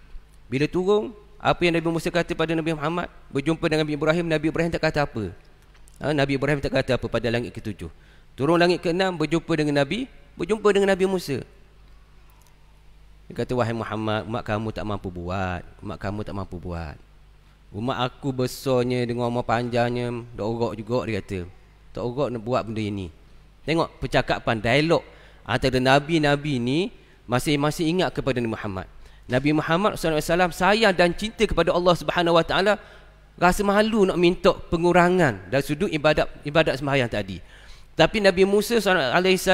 Bila turun, apa yang Nabi Musa kata pada Nabi Muhammad, berjumpa dengan Nabi Ibrahim tak kata apa. Nabi Ibrahim tak kata apa pada langit ke-7. Turun langit ke-6 berjumpa dengan Nabi Musa. Dia kata wahai Muhammad, umat kamu tak mampu buat. Umat aku besarnya dengan umur panjangnya, tak orok juga dia kata. Tak orok nak buat benda ini. Tengok percakapan, dialog antara nabi-nabi ni masing-masing ingat kepada Nabi Muhammad. Nabi Muhammad SAW sayang dan cinta kepada Allah Subhanahu Wa Taala, rasa malu nak minta pengurangan dari sudut ibadat sembahyang tadi. Tapi Nabi Musa AS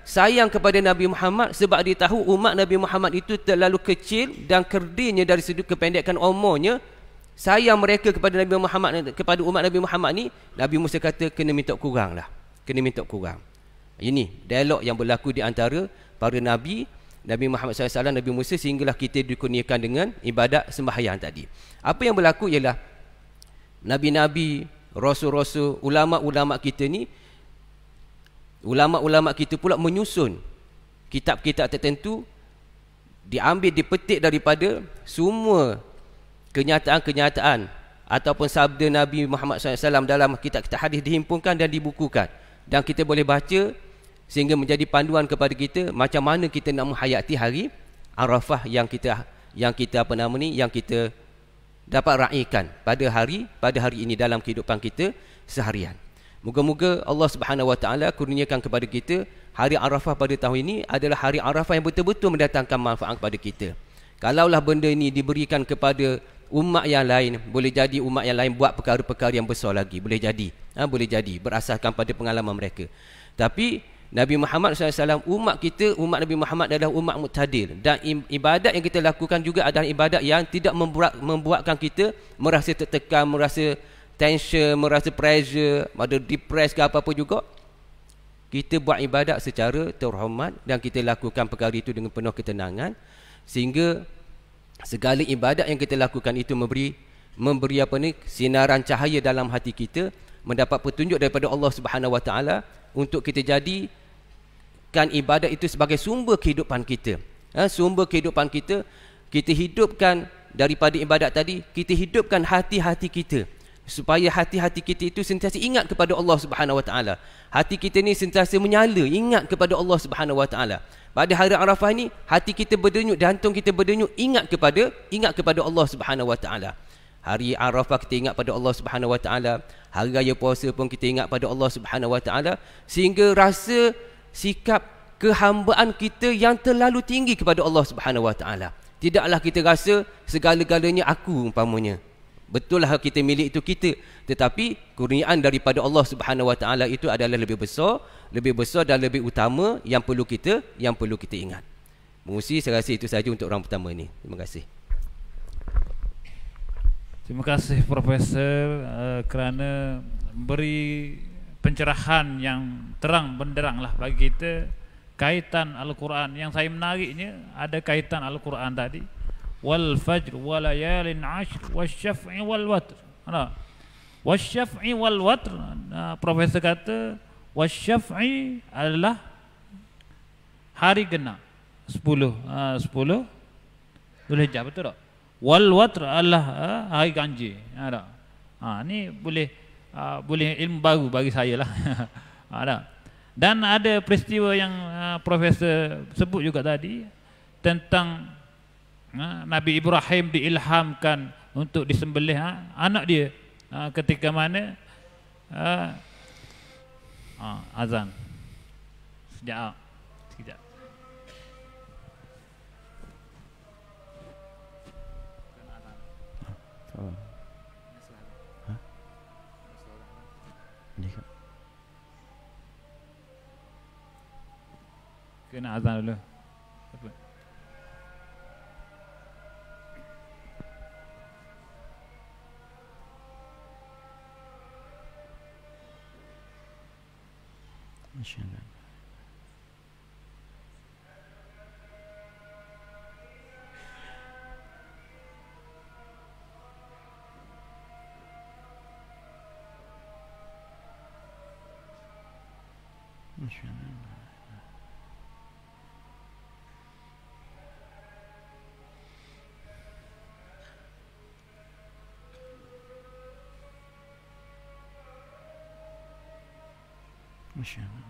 sayang kepada Nabi Muhammad sebab dia tahu umat Nabi Muhammad itu terlalu kecil dan kerdilnya dari sudut kependekan umurnya. Sayang mereka kepada Nabi Muhammad, kepada umat Nabi Muhammad ni, Nabi Musa kata kena minta kurang lah. Kena minta kurang. Ini dialog yang berlaku di antara para nabi, Nabi Muhammad SAW, Nabi Musa, sehinggalah kita dikurniakan dengan ibadat sembahyang tadi. Apa yang berlaku ialah nabi-nabi, rasul-rasul, ulama-ulama kita ni, ulama-ulama kita pula menyusun kitab-kitab tertentu, dipetik daripada semua kenyataan-kenyataan ataupun sabda Nabi Muhammad SAW dalam kitab-kitab hadis, dihimpunkan dan dibukukan, dan kita boleh baca sehingga menjadi panduan kepada kita macam mana kita nak menghayati hari Arafah yang kita dapat raikan pada hari ini dalam kehidupan kita seharian. Moga-moga Allah Subhanahu Wa Taala kurniakan kepada kita hari Arafah pada tahun ini adalah hari Arafah yang betul-betul mendatangkan manfaat kepada kita. Kalaulah benda ini diberikan kepada umat yang lain, boleh jadi umat yang lain buat perkara-perkara yang besar lagi, boleh jadi berasaskan pada pengalaman mereka. Tapi Nabi Muhammad SAW, umat Nabi Muhammad adalah umat muktadil, dan ibadat yang kita lakukan juga adalah ibadat yang tidak membuatkan kita merasa tertekan, merasa tension, merasa pressure, ada depress ke apa-apa juga. Kita buat ibadat secara terhormat dan kita lakukan perkara itu dengan penuh ketenangan, sehingga segala ibadat yang kita lakukan itu memberi sinaran cahaya dalam hati kita, mendapat petunjuk daripada Allah Subhanahu Wa Taala untuk kita jadikan ibadat itu sebagai sumber kehidupan kita. Sumber kehidupan kita, kita hidupkan daripada ibadat tadi, kita hidupkan hati-hati kita supaya hati-hati kita itu sentiasa ingat kepada Allah Subhanahu Wa Taala. Hati kita ni sentiasa menyala, ingat kepada Allah Subhanahu Wa Taala. Pada hari Arafah ni, hati kita berdenyut, jantung kita berdenyut, ingat kepada Allah Subhanahu Wa Taala. Hari Arafah kita ingat pada Allah Subhanahu Wa Taala. Hari raya puasa pun kita ingat pada Allah Subhanahu Wa Taala, sehingga rasa sikap kehambaan kita yang terlalu tinggi kepada Allah Subhanahu Wa Taala. Tidaklah kita rasa segala-galanya aku umpamanya. Betul lah kita milik itu kita, tetapi kurniaan daripada Allah Subhanahu Wa Taala itu adalah lebih besar dan lebih utama yang perlu kita ingat. Mesti saya rasa itu saja untuk orang pertama ni. Terima kasih. Terima kasih Profesor kerana beri pencerahan yang terang benderang lah bagi kita kaitan Al-Quran. Yang saya menariknya ada kaitan Al-Quran tadi, wal fajr wa layalin ashr wasyaf'i wal watr. Wasyaf'i wal watr, Profesor kata wasyaf'i adalah hari genap 10 Zulhijjah, betul tak? Wal watr adalah hari ganjil. Tak? Ni boleh ilmu baru bagi saya lah. Tak? Dan ada peristiwa yang Profesor sebut juga tadi tentang Nabi Ibrahim diilhamkan untuk disembelih anak dia ketika mana azan. Sekejap. Kena azan dulu. Apa? Masyaallah. Masyaallah. Masyaallah.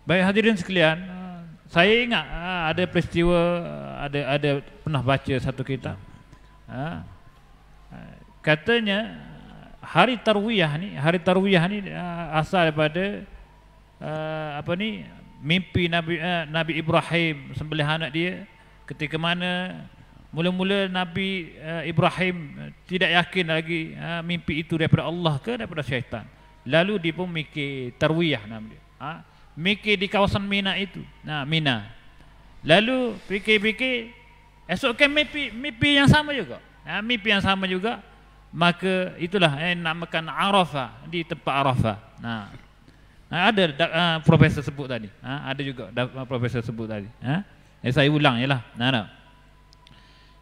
Baik hadirin sekalian, saya ingat ada peristiwa, ada pernah baca satu kitab. Katanya hari tarwiyah ni asal daripada mimpi Nabi Ibrahim sembelih anak dia, ketika mana mula-mula Nabi Ibrahim tidak yakin lagi mimpi itu daripada Allah ke daripada syaitan. Lalu dia pun mikir tarwiyah nama dia. Mikir di kawasan Mina itu. Mina. Lalu fikir-fikir, esok kan mimpi yang sama juga. Mimpi yang sama juga. Maka itulah yang namakan Arafah, di tempat Arafah. Ada profesor sebut tadi. Ada juga profesor sebut tadi. Saya ulang jelah.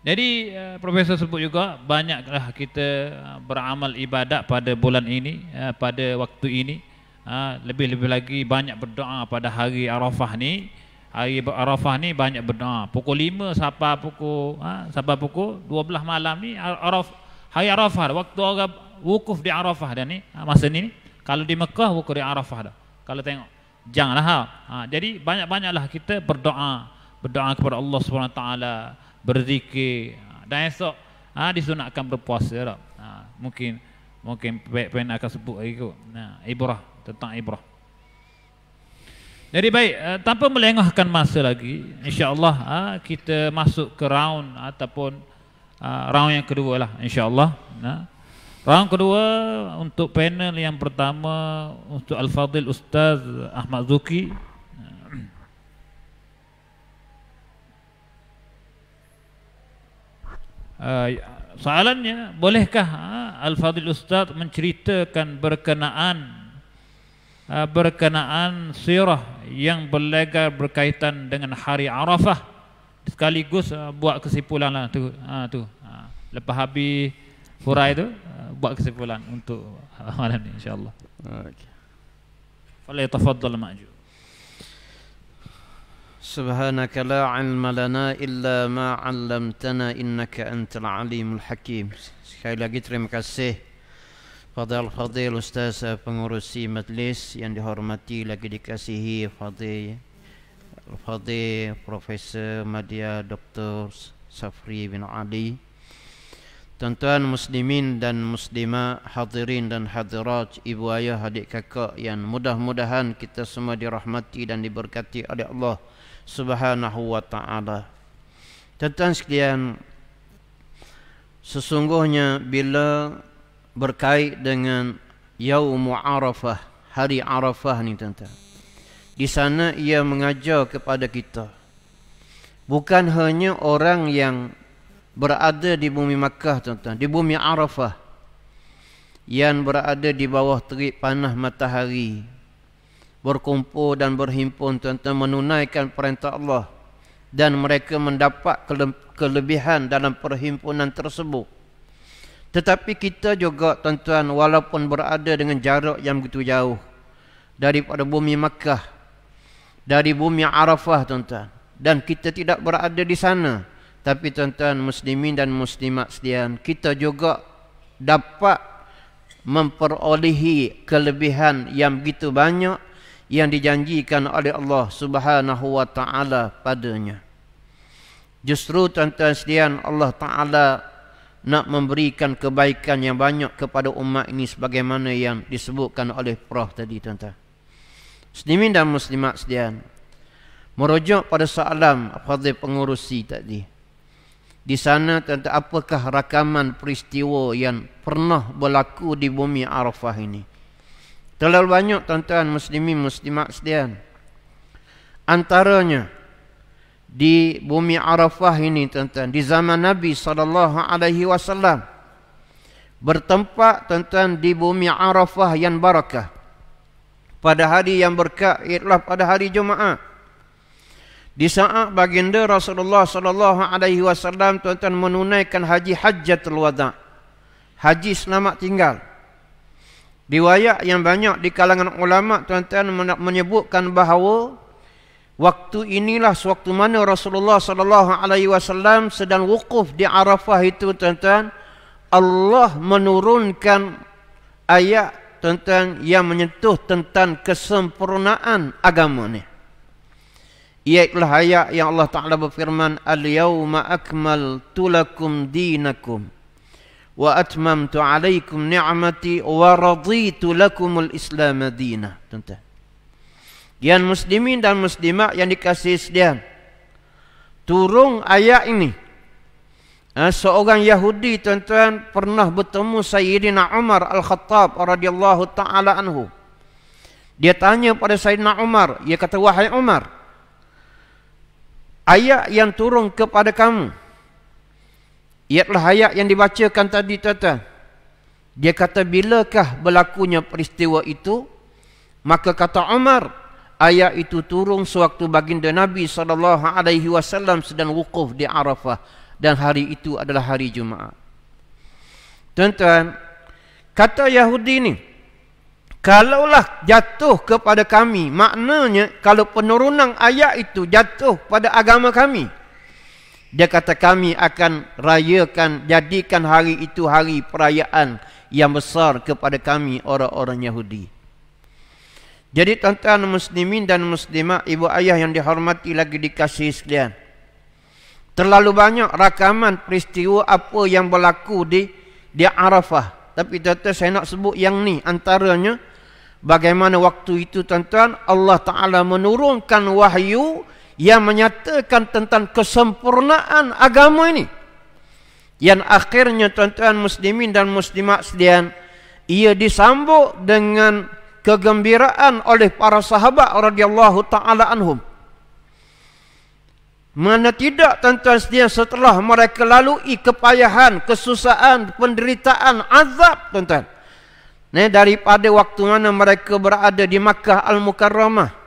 Jadi profesor sebut juga banyaklah kita beramal ibadat pada bulan ini, pada waktu ini. Lebih-lebih lagi banyak berdoa pada hari Arafah ni. Hari Arafah ni banyak berdoa. Pukul 5 sampai pukul 12 malam ni hari Arafah, waktu orang wukuf di Arafah dah ni. Masa ni kalau di Mekah wukuf di Arafah dah. Kalau tengok janganlah jadi banyak-banyaklah kita berdoa kepada Allah SWT, berzikir. Dan esok disunatkan berpuasa dah. Mungkin pen akan sebut lagi kot. Ibrah, tentang ibrah. Jadi baik, tanpa melengahkan masa lagi, insya-Allah kita masuk ke round ataupun round yang kedua lah, insya-Allah. Round kedua untuk panel yang pertama untuk Al-Fadhil Ustaz Ahmad Zuki. Soalannya, bolehkah Al-Fadhil Ustaz menceritakan berkenaan sirah yang berkaitan dengan hari Arafah, sekaligus buat kesimpulan lah tu. Lepas habis hurai tu, buat kesimpulan untuk malam ni insya-Allah. Okey. Falyatafaddal ma'ju. Subhanaka la ilma lana illa ma 'allamtana innaka antal alimul hakim. Sekali lagi terima kasih Fadil Ustaz pengurusi majlis yang dihormati lagi dikasihi Fadil Profesor Madya Dr. Safri bin Ali, tuan-tuan muslimin dan muslimat, hadirin dan hadirat, ibu ayah, adik kakak yang mudah-mudahan kita semua dirahmati dan diberkati oleh Allah Subhanahu wa ta'ala. Tuan-tuan sekalian, sesungguhnya bila berkait dengan Yaum Arafah, hari Arafah ni tuan-tuan, di sana ia mengajar kepada kita, bukan hanya orang yang berada di bumi Makkah tuan-tuan, di bumi Arafah yang berada di bawah terik panas matahari, berkumpul dan berhimpun tuan-tuan menunaikan perintah Allah, dan mereka mendapat kelebihan dalam perhimpunan tersebut. Tetapi kita juga tuan-tuan, walaupun berada dengan jarak yang begitu jauh daripada bumi Makkah, dari bumi Arafah tuan-tuan, dan kita tidak berada di sana, tapi tuan-tuan muslimin dan muslimat sekalian, kita juga dapat memperolehi kelebihan yang begitu banyak yang dijanjikan oleh Allah Subhanahu wa ta'ala padanya. Justru tuan-tuan sekalian, Allah Ta'ala nak memberikan kebaikan yang banyak kepada umat ini sebagaimana yang disebutkan oleh Prof tadi tuan-tuan. Muslimin dan muslimat sekalian, merujuk pada soalan Fadil pengurusi tadi, di sana tuan-tuan, apakah rakaman peristiwa yang pernah berlaku di bumi Arafah ini? Terlalu banyak tuan-tuan muslimin muslimat sekalian. Antaranya di bumi Arafah ini tuan-tuan, di zaman Nabi SAW, bertempat tuan-tuan di bumi Arafah yang barakah, pada hari yang berkah, ialah pada hari Jumaat. Di saat baginda Rasulullah SAW tuan-tuan menunaikan haji Hajjatul Wada', haji selamat tinggal. Riwayat yang banyak di kalangan ulama tuan-tuan menyebutkan bahawa waktu inilah sewaktu mana Rasulullah SAW sedang wukuf di Arafah itu tuan-tuan, Allah menurunkan ayat tuan-tuan yang menyentuh tentang kesempurnaan agama ni. Ialah ayat yang Allah Ta'ala berfirman, Al-yawma akmaltu lakum dinakum wa atmamtu alaikum ni'mati wa raditu lakumul islam madinah. Tuan-tuan, yang muslimin dan muslimat yang dikasihi sekalian, turun ayat ini. Seorang Yahudi tuan-tuan pernah bertemu Sayyidina Umar Al-Khattab radhiyallahu ta'ala anhu. Dia tanya pada Sayyidina Umar, dia kata, wahai Umar, ayat yang turun kepada kamu ialah ayat yang dibacakan tadi tuan-tuan. Dia kata, bilakah berlakunya peristiwa itu? Maka kata Umar, ayat itu turun sewaktu baginda Nabi SAW sedang wukuf di Arafah, dan hari itu adalah hari Jumaat. Tuan-tuan, kata Yahudi ni, kalaulah jatuh kepada kami, maknanya kalau penurunan ayat itu jatuh pada agama kami, dia kata kami akan rayakan, jadikan hari itu hari perayaan yang besar kepada kami orang-orang Yahudi. Jadi tuan-tuan muslimin dan muslimat, ibu ayah yang dihormati lagi dikasihi sekalian, terlalu banyak rakaman peristiwa apa yang berlaku di Arafah. Tapi tuan-tuan, saya nak sebut yang ni, antaranya bagaimana waktu itu tuan-tuan Allah Ta'ala menurunkan wahyu yang menyatakan tentang kesempurnaan agama ini, yang akhirnya tuan-tuan muslimin dan muslimat sekalian, ia disambut dengan kegembiraan oleh para sahabat radhiyallahu ta'ala anhum. Mana tidak tuan-tuan sekalian, setelah mereka lalui kepayahan, kesusahan, penderitaan, azab tuan-tuan. Daripada waktu mana mereka berada di Makkah Al-Mukarramah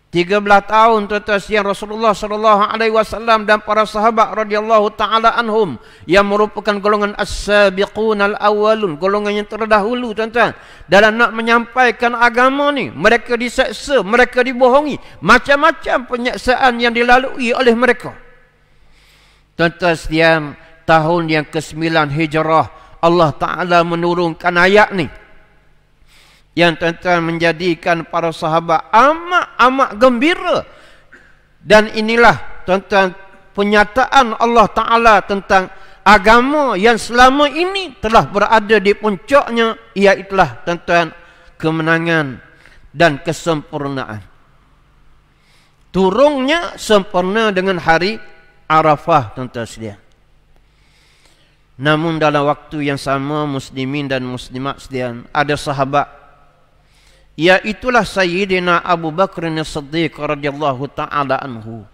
13 tahun tuan-tuan sekalian, Rasulullah SAW dan para sahabat radhiyallahu taala anhum yang merupakan golongan as-sabiqun al-awwalun, golongan yang terdahulu tuan-tuan, dalam nak menyampaikan agama ni, mereka diseksa, mereka dibohongi, macam-macam penyiksaan yang dilalui oleh mereka. Tuan-tuan sekalian, tahun yang ke-9 Hijrah, Allah Ta'ala menurunkan ayat ni yang tuan-tuan menjadikan para sahabat amat gembira. Dan inilah tuan-tuan penyataan Allah Ta'ala tentang agama yang selama ini telah berada di puncaknya, iaitulah tuan-tuan kemenangan dan kesempurnaan. Turunnya sempurna dengan hari Arafah tuan-tuan sekalian. Namun dalam waktu yang sama, muslimin dan muslimat sekalian, ada sahabat, iaitulah Sayyidina Abu Bakr As-Siddiq radhiyallahu ta'ala anhu.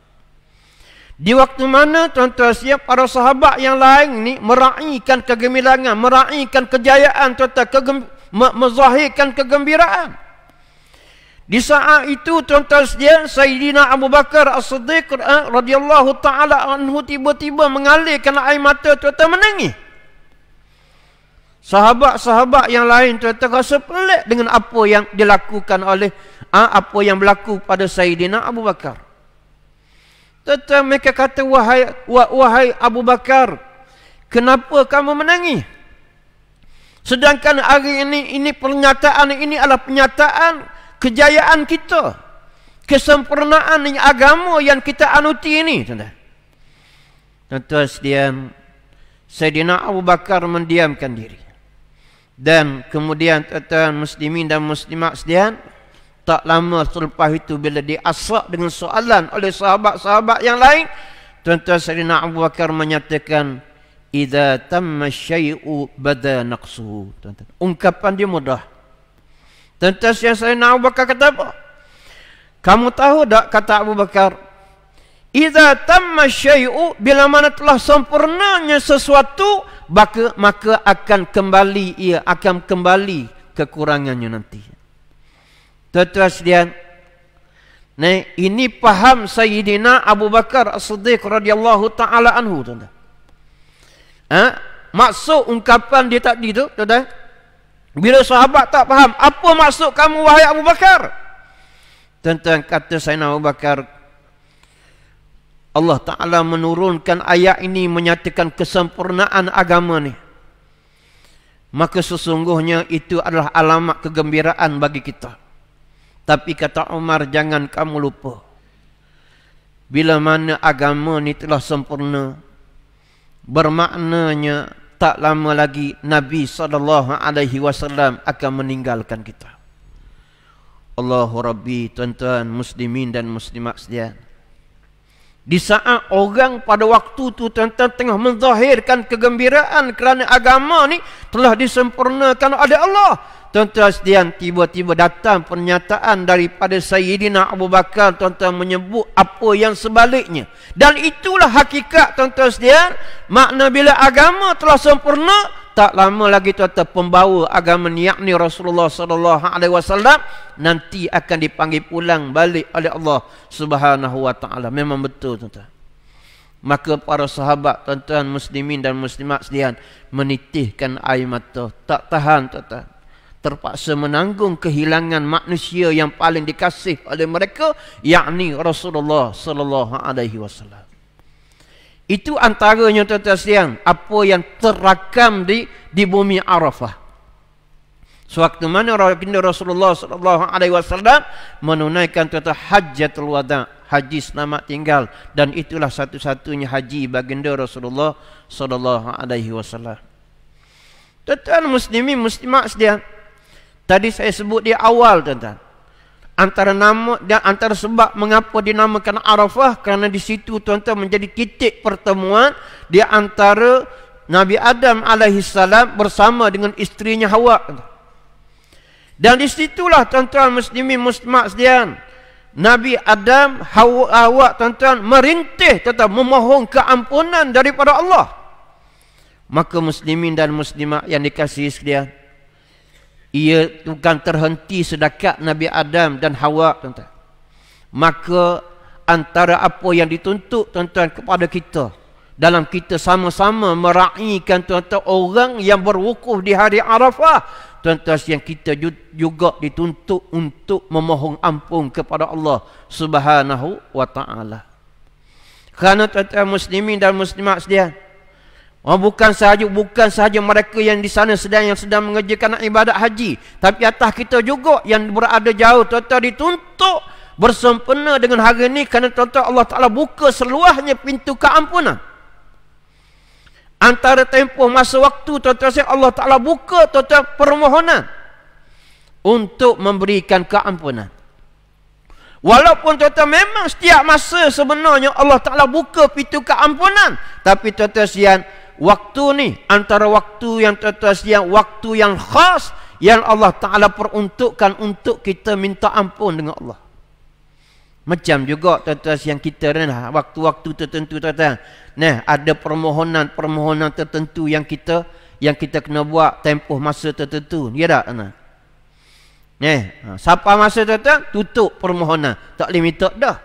Di waktu mana tuan-tuan sekalian, para sahabat yang lain ni meraihkan kegemilangan, meraihkan kejayaan, tuan-tuan, menzahirkan kegembiraan. Di saat itu tuan-tuan sekalian, Sayyidina Abu Bakar As-Siddiq radhiyallahu ta'ala anhu tiba-tiba mengalirkan air mata, tuan-tuan, menangis. Sahabat-sahabat yang lain tuan-tuan rasa pelik dengan apa yang dilakukan oleh apa yang berlaku pada Sayyidina Abu Bakar. Tuan-tuan, mereka kata, wahai Abu Bakar, kenapa kamu menangis? Sedangkan hari ini pernyataan ini adalah pernyataan kejayaan kita, kesempurnaan agama yang kita anuti ini, tuan-tuan. Tuan-tuan sekalian, Sayyidina Abu Bakar mendiamkan diri. Dan kemudian tuan-tuan muslimin dan muslimat sekalian, tak lama selepas itu bila diasak dengan soalan oleh sahabat-sahabat yang lain, tuan-tuan, Sayyidina Abu Bakar menyatakan, idza tamma syai'u bada naqsuhu. Tuan-tuan, ungkapan dia mudah. Tuan-tuan, Sayyidina Abu Bakar kata apa? Kamu tahu tak, kata Abu Bakar, idza tamma syai'u, bila mana telah sempurnanya sesuatu, maka akan kembali, ia akan kembali kekurangannya nanti. Tuan-tuan sekalian, ini faham Sayyidina Abu Bakar As-Siddiq radhiyallahu taala anhu, tuan-tuan. Maksud ungkapan dia tadi tu, tuan-tuan, bila sahabat tak faham, apa maksud kamu wahai Abu Bakar? Tuan-tuan, kata Sayyidina Abu Bakar, Allah Ta'ala menurunkan ayat ini menyatakan kesempurnaan agama ni. Maka sesungguhnya itu adalah alamat kegembiraan bagi kita. Tapi kata Umar, jangan kamu lupa, bila mana agama ni telah sempurna, bermaknanya tak lama lagi Nabi SAW akan meninggalkan kita. Allahu Rabbi, tuan-tuan muslimin dan muslimat sekalian. Di saat orang pada waktu tu tuan-tuan tengah menzahirkan kegembiraan kerana agama ni telah disempurnakan oleh Allah, tuan-tuan sekalian, tiba-tiba datang pernyataan daripada Sayyidina Abu Bakar, tuan-tuan, menyebut apa yang sebaliknya. Dan itulah hakikat, tuan-tuan sekalian, makna bila agama telah sempurna, tak lama lagi tuan-tuan pembawa agama ni, yakni Rasulullah SAW, nanti akan dipanggil pulang balik oleh Allah Subhanahu wa taala. Memang betul, tuan-tuan. Maka para sahabat, tuan-tuan muslimin dan muslimat sekalian, menitihkan air mata, tak tahan, tuan-tuan, terpaksa menanggung kehilangan manusia yang paling dikasih oleh mereka, yakni Rasulullah SAW. Itu antaranya, tuan-tuan sekalian, apa yang terakam di bumi Arafah. Sewaktu mana Rasulullah SAW menunaikan tuan-tuan hajjatul wada', haji selamat tinggal, dan itulah satu-satunya haji baginda Rasulullah SAW. Tuan-tuan muslimin muslimat sekalian, tadi saya sebut di awal, tuan-tuan, antara nama dan antara sebab mengapa dinamakan Arafah, kerana di situ, tuan-tuan, menjadi titik pertemuan di antara Nabi Adam alaihissalam bersama dengan isterinya Hawa. Dan di situlah, tuan-tuan muslimin muslimat sekalian, Nabi Adam, Hawa tuan-tuan merintih tetap memohon keampunan daripada Allah. Maka muslimin dan muslimat yang dikasihi sekalian, ia bukan terhenti sedekat Nabi Adam dan Hawa tuan-tuan. Maka antara apa yang dituntut tuan-tuan kepada kita dalam kita sama-sama meraihkan tuan-tuan orang yang berwukuf di hari Arafah, tuan-tuan yang kita juga dituntut untuk memohon ampun kepada Allah Subhanahu wa taala. Kerana tuan-tuan muslimin dan muslimat sekalian, bukan sahaja mereka yang di sana yang sedang mengerjakan ibadat haji, tapi atas kita juga yang berada jauh tuan-tuan dituntut bersempena dengan hari ini, kerana tuan-tuan Allah Taala buka seluahnya pintu keampunan. Antara tempoh masa waktu tuan-tuan Allah Ta'ala buka tuan-tuan permohonan untuk memberikan keampunan. Walaupun tuan-tuan memang setiap masa sebenarnya Allah Ta'ala buka pintu keampunan, tapi tuan-tuan sekalian, waktu ni antara waktu yang tuan-tuan sekalian, waktu yang khas yang Allah Ta'ala peruntukkan untuk kita minta ampun dengan Allah. Macam juga tuan-tuan yang kita ni waktu-waktu tertentu tuan-tuan, ada permohonan tertentu yang kita kena buat tempoh masa tertentu. Ya tak? Sampai masa tuan-tuan tutup permohonan, tak boleh minta dah.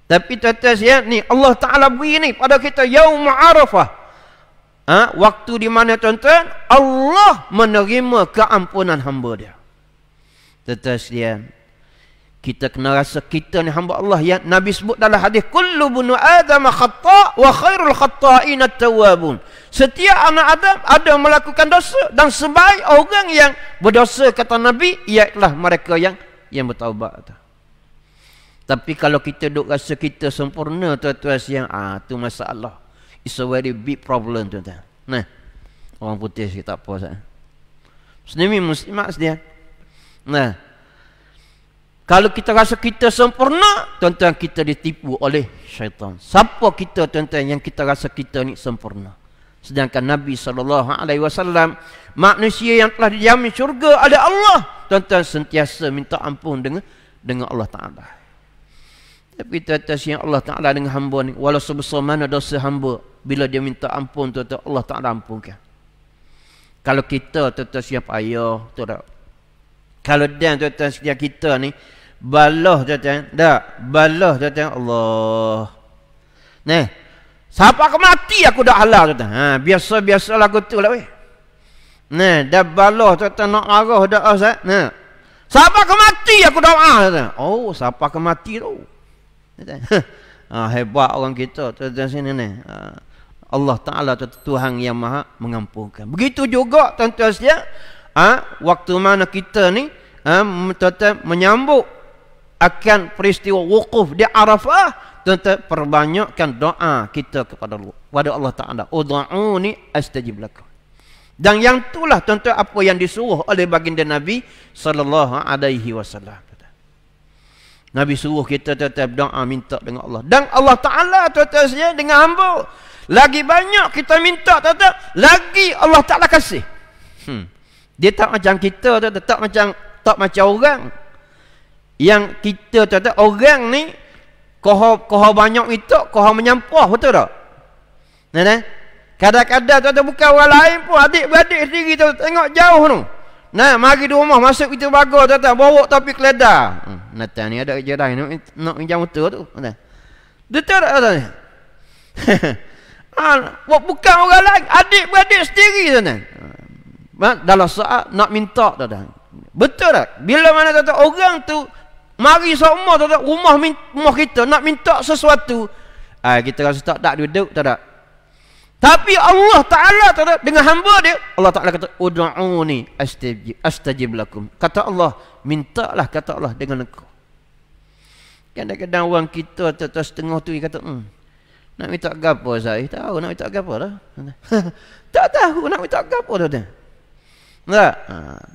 Tapi tuan-tuan ni Allah Taala beri ni pada kita Yaum Arafah. Waktu di mana tuan-tuan Allah menerima keampunan hamba dia. Tuan-tuan sekalian, kita kena rasa kita ni hamba Allah yang Nabi sebut dalam hadis, kullu bunu adam khata' wa khairul khata'in at-tawwabun. Setiap anak Adam ada melakukan dosa, dan sebaik orang yang berdosa kata Nabi ialah mereka yang bertaubat. Tapi kalau kita duk rasa kita sempurna tuan-tuan siang, tu masalah. It's a very big problem tuan-tuan. Orang putih sikit tak apa sah. Muslimin muslimat sedia. Kalau kita rasa kita sempurna, tuan-tuan kita ditipu oleh syaitan. Siapa kita tuan-tuan yang kita rasa kita ni sempurna? Sedangkan Nabi SAW, manusia yang telah dijamin syurga oleh Allah, tuan-tuan sentiasa minta ampun dengan Allah Ta'ala. Tapi tuan-tuan yang Allah Ta'ala dengan hamba ni, walau sebesar mana dosa hamba, bila dia minta ampun tuan-tuan, Allah Ta'ala ampunkan. Kalau kita tuan-tuan siap payah, tuan-tuan. Kalau dan tuan-tuan kita ni balah tuan-tuan, Allah. Siapa aku mati aku dah halal tuan-tuan. Biasa-biasa lagu tu lah weh. Dah balah tuan-tuan nak arah dah Ustaz. Siapa aku mati aku doa tuan-tuan. Oh, siapa aku mati tu. Hebat orang kita tuan-tuan sini ni. Allah Ta'ala Tuhan yang Maha mengampunkan. Begitu juga tuan-tuan sekalian, waktu mana kita ni tuan-tuan menyambut akan peristiwa wukuf di Arafah, tuan-tuan perbanyakkan doa kita kepada Allah Ta'ala. Ud'uni astajib lakum. Dan yang itulah tuan-tuan apa yang disuruh oleh baginda Nabi sallallahu alaihi wasallam. Nabi suruh kita tuan-tuan doa minta dengan Allah. Dan Allah Ta'ala tuan-tuan sekalian dengan hamba, lagi banyak kita minta tuan-tuan, lagi Allah Ta'ala kasih. Dia tak macam kita tuan-tuan, tak macam orang. Yang kita tuan-tuan, orang ni koha banyak minta, koha menyampah, betul tak? Kadang-kadang tuan-tuan bukan orang lain pun, adik-beradik sendiri tuan-tuan, tengok jauh tu. Mari di rumah, masuk kita bagus tuan-tuan, bawa topi keledar. Nathan ni ada kerja lain, nak pinjam motor tu. Betul tak tuan-tuan? Bukan orang lain, adik-beradik sendiri tuan-tuan. Dalam saat nak minta tuan-tuan. Betul tak? Bila mana tuan-tuan orang tu mari semua tuan-tuan rumah kita nak minta sesuatu, kita rasa tak duduk tak. Tapi Allah Ta'ala dengan hamba dia, Allah Ta'ala kata ud'uni astajib lakum. Kata Allah, mintalah kata Allah dengan engkau. Kadang-kadang orang kita tuan-tuan setengah tu dia kata, nak minta gapo saya? Tahu nak minta gapo dah. Tak tahu nak minta gapo tuan-tuan.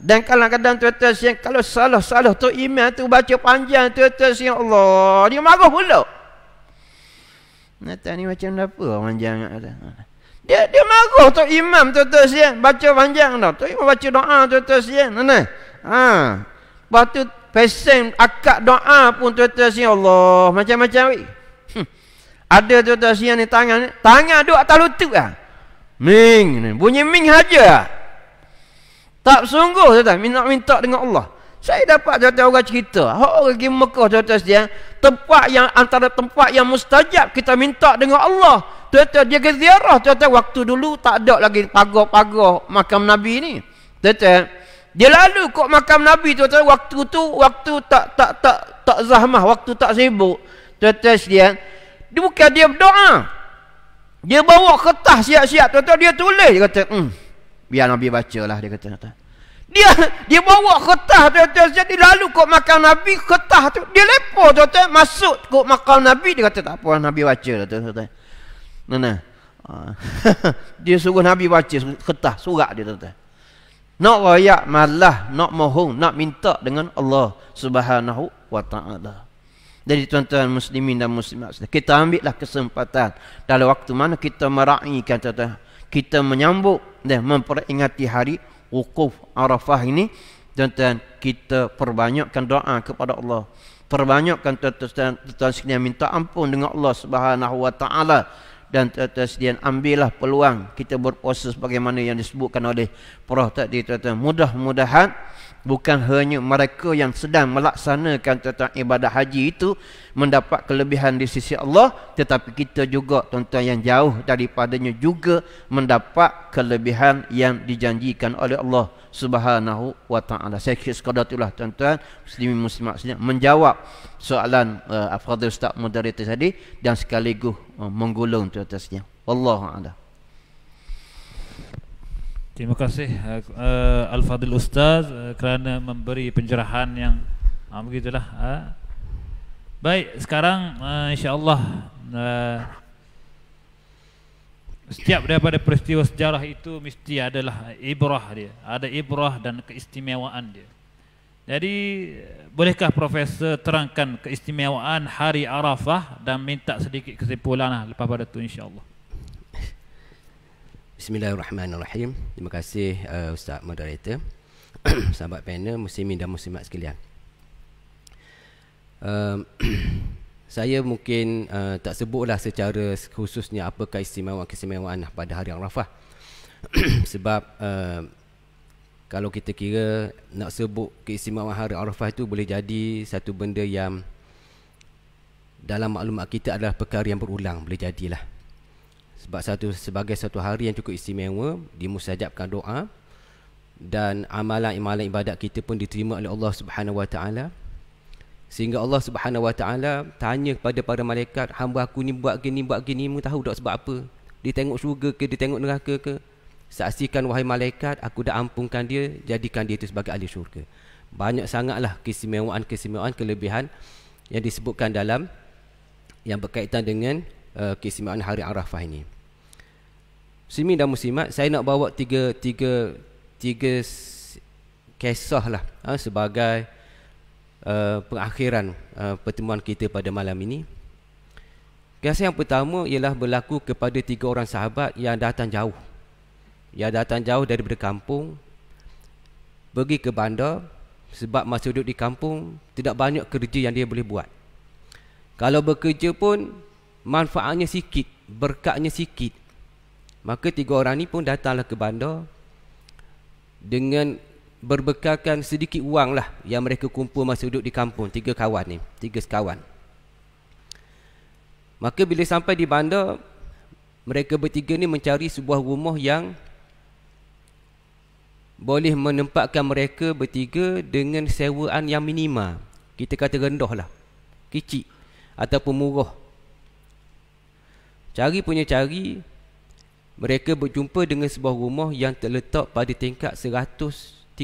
Dan kadang-kadang tuan-tuan siang, kalau salah tu imam tu baca panjang tuan-tuan siang, Allah dia marah pula. Nata ni macam apa panjang dia marah tu imam tuan-tuan siang baca panjang dah. Tu imam baca doa tuan-tuan siang. Lepas tu pesen akad doa pun tuan-tuan sekalian, Allah macam-macam weh. Ada tuan-tuan sekalian ni tangan duk atas lutut ah. Ming ni, bunyi ming saja. Tak sungguh tuan-tuan minta dengan Allah. Saya dapat tuan-tuan orang cerita, orang pergi Mekah tuan-tuan sekalian, tempat yang antara tempat yang mustajab kita minta dengan Allah. Tuan-tuan dia ke ziarah tuan-tuan, waktu dulu tak ada lagi pagar-pagar makam Nabi ni. Tuan-tuan, dia lalu kok makam Nabi tuan-tuan, waktu tu waktu tak zahmah, waktu tak sibuk. Tuan-tuan sekalian, dia bukan dia berdoa. Dia bawa kertas siap-siap tuan-tuan, dia tulis, dia kata, biar Nabi bacalah, dia kata tuan-tuan. Dia bawa kertas tuan-tuan, jadi lalu kok makam Nabi, kertas tu dia lepo tuan-tuan, masuk kok makam Nabi, dia kata tak apa Nabi baca lah tuan-tuan. Nah. Dia suruh Nabi baca kertas surat dia tuan-tuan. Nak royak malah, nak mohon, nak minta dengan Allah Subhanahu wa taala. Jadi tuan-tuan muslimin dan muslimat, kita ambillah kesempatan dalam waktu mana kita meraihkan tuan-tuan, kita menyambut dan memperingati hari wukuf Arafah ini, tuan-tuan kita perbanyakkan doa kepada Allah. Perbanyakkan tuan-tuan sekalian minta ampun dengan Allah Subhanahu wa taala. Dan tuan-tuan sekalian ambillah peluang kita berpuasa sebagaimana yang disebutkan oleh Prof tadi tuan-tuan. Mudah-mudahan bukan hanya mereka yang sedang melaksanakan tuan-tuan ibadah haji itu mendapat kelebihan di sisi Allah, tetapi kita juga tuan-tuan yang jauh daripadanya juga mendapat kelebihan yang dijanjikan oleh Allah Subhanahu wa taala. Saya kira sekadar itulah tuan-tuan muslimin muslimat sekalian menjawab soalan Fadil Ustaz moderator tadi dan sekaligus menggulung tuan-tuan sekalian. Wallahu a'lam. Terima kasih Al-Fadil Ustaz kerana memberi pencerahan yang begitulah. Baik, sekarang insya-Allah setiap daripada peristiwa sejarah itu mesti adalah ibrah dia, ada ibrah dan keistimewaan dia. Jadi bolehkah Profesor terangkan keistimewaan hari Arafah dan minta sedikit kesimpulan lepas pada itu insya-Allah. Bismillahirrahmanirrahim. Terima kasih Ustaz moderator. Sahabat panel, muslimin dan muslimat sekalian. Saya mungkin tak sebutlah secara khususnya apa keistimewaan pada hari Arafah. Sebab kalau kita kira nak sebut keistimewaan hari Arafah itu boleh jadi satu benda yang dalam maklumat kita adalah perkara yang berulang, boleh jadilah. Sebab sebagai satu hari yang cukup istimewa, dimustajabkan doa dan amalan-amalan ibadat kita pun diterima oleh Allah Subhanahu wa taala. Sehingga Allah Subhanahu wa taala tanya kepada para malaikat, hamba aku ni buat gini, mu tahu tak sebab apa? Dia tengok syurga ke, dia tengok neraka ke? Saksikan wahai malaikat, aku dah ampunkan dia, jadikan dia itu sebagai ahli syurga. Banyak sangatlah keistimewaan, kelebihan yang disebutkan dalam yang berkaitan dengan keistimewaan hari Arafah ini. Muslimin dan muslimat, saya nak bawa tiga kisah lah sebagai pengakhiran pertemuan kita pada malam ini. Kisah yang pertama ialah berlaku kepada 3 orang sahabat yang datang jauh. Yang datang jauh daripada kampung pergi ke bandar, sebab masa duduk di kampung tidak banyak kerja yang dia boleh buat. Kalau bekerja pun manfaatnya sikit, berkatnya sikit. Maka 3 orang ni pun datanglah ke bandar dengan berbekalkan sedikit wang lah yang mereka kumpul masa duduk di kampung. 3 kawan ni, 3 sekawan. Maka bila sampai di bandar, mereka bertiga ni mencari sebuah rumah yang boleh menempatkan mereka bertiga dengan sewaan yang minima. Kita kata rendah lah, kecil ataupun murah. Cari punya cari, mereka berjumpa dengan sebuah rumah yang terletak pada tingkat 113.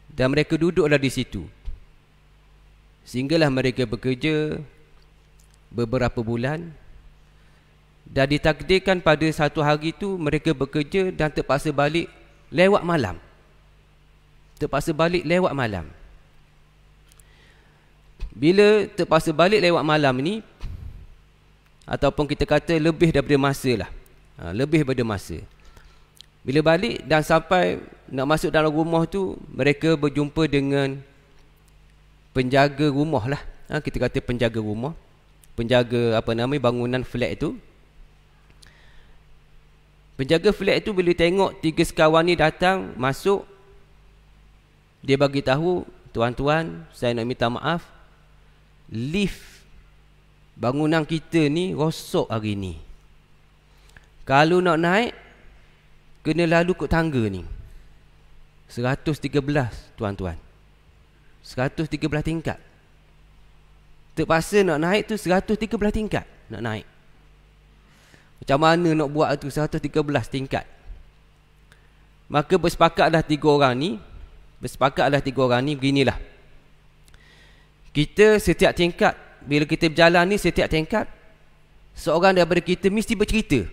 Dan mereka duduklah di situ. Sehinggalah mereka bekerja beberapa bulan. Dan ditakdirkan pada satu hari itu mereka bekerja dan terpaksa balik lewat malam. Bila terpaksa balik lewat malam ni, ataupun kita kata lebih daripada masa lah, lebih daripada masa. Bila balik dan sampai nak masuk dalam rumah tu, mereka berjumpa dengan penjaga rumah lah. Kita kata penjaga rumah, penjaga bangunan flat tu. Penjaga flat tu bila tengok 3 sekawan ni datang masuk, dia bagi tahu, tuan-tuan, saya nak minta maaf, lift bangunan kita ni rosak hari ni. Kalau nak naik, kena lalu kot tangga ni. 113 tuan-tuan, 113 tingkat. Terpaksa nak naik tu 113 tingkat nak naik. Macam mana nak buat tu 113 tingkat? Maka bersepakatlah 3 orang ni, beginilah. Kita setiap tingkat, bila kita berjalan ni, setiap tingkat seorang daripada kita mesti bercerita.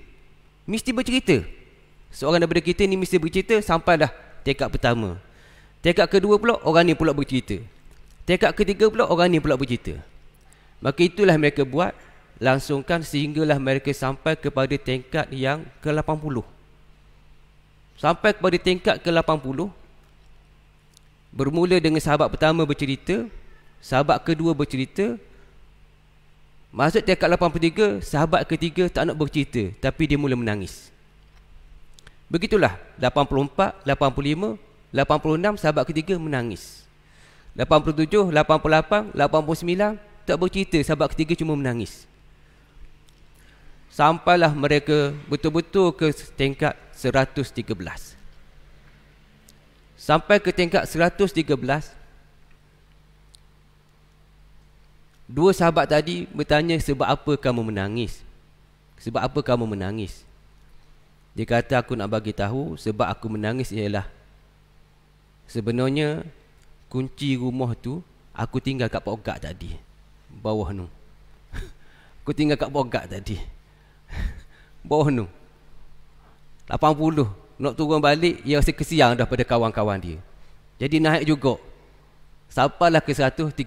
Seorang daripada kita ni mesti bercerita sampailah tingkat pertama. Tingkat kedua pula orang ni pula bercerita. Tingkat ketiga pula orang ni pula bercerita. Maka itulah mereka buat, langsungkan sehinggalah mereka sampai kepada tingkat yang ke-80. Sampai kepada tingkat ke-80, bermula dengan sahabat pertama bercerita, sahabat kedua bercerita, masuk tingkat 83, sahabat ketiga tak nak bercerita, tapi dia mula menangis. Begitulah 84, 85, 86, sahabat ketiga menangis. 87, 88, 89 tak bercerita, sahabat ketiga cuma menangis. Sampailah mereka betul-betul ke tingkat 113. Sampai ke tingkat 113, 2 sahabat tadi bertanya, sebab apa kamu menangis? Sebab apa kamu menangis? Dia kata, aku nak bagi tahu sebab aku menangis ialah sebenarnya kunci rumah tu aku tinggal kat pokok tadi. Bawah tu. Aku tinggal kat pokok tadi. Bawah tu. 80 nak turun balik, ia rasa kesian dah pada kawan-kawan dia. Jadi naik juga. Sampailah ke 113.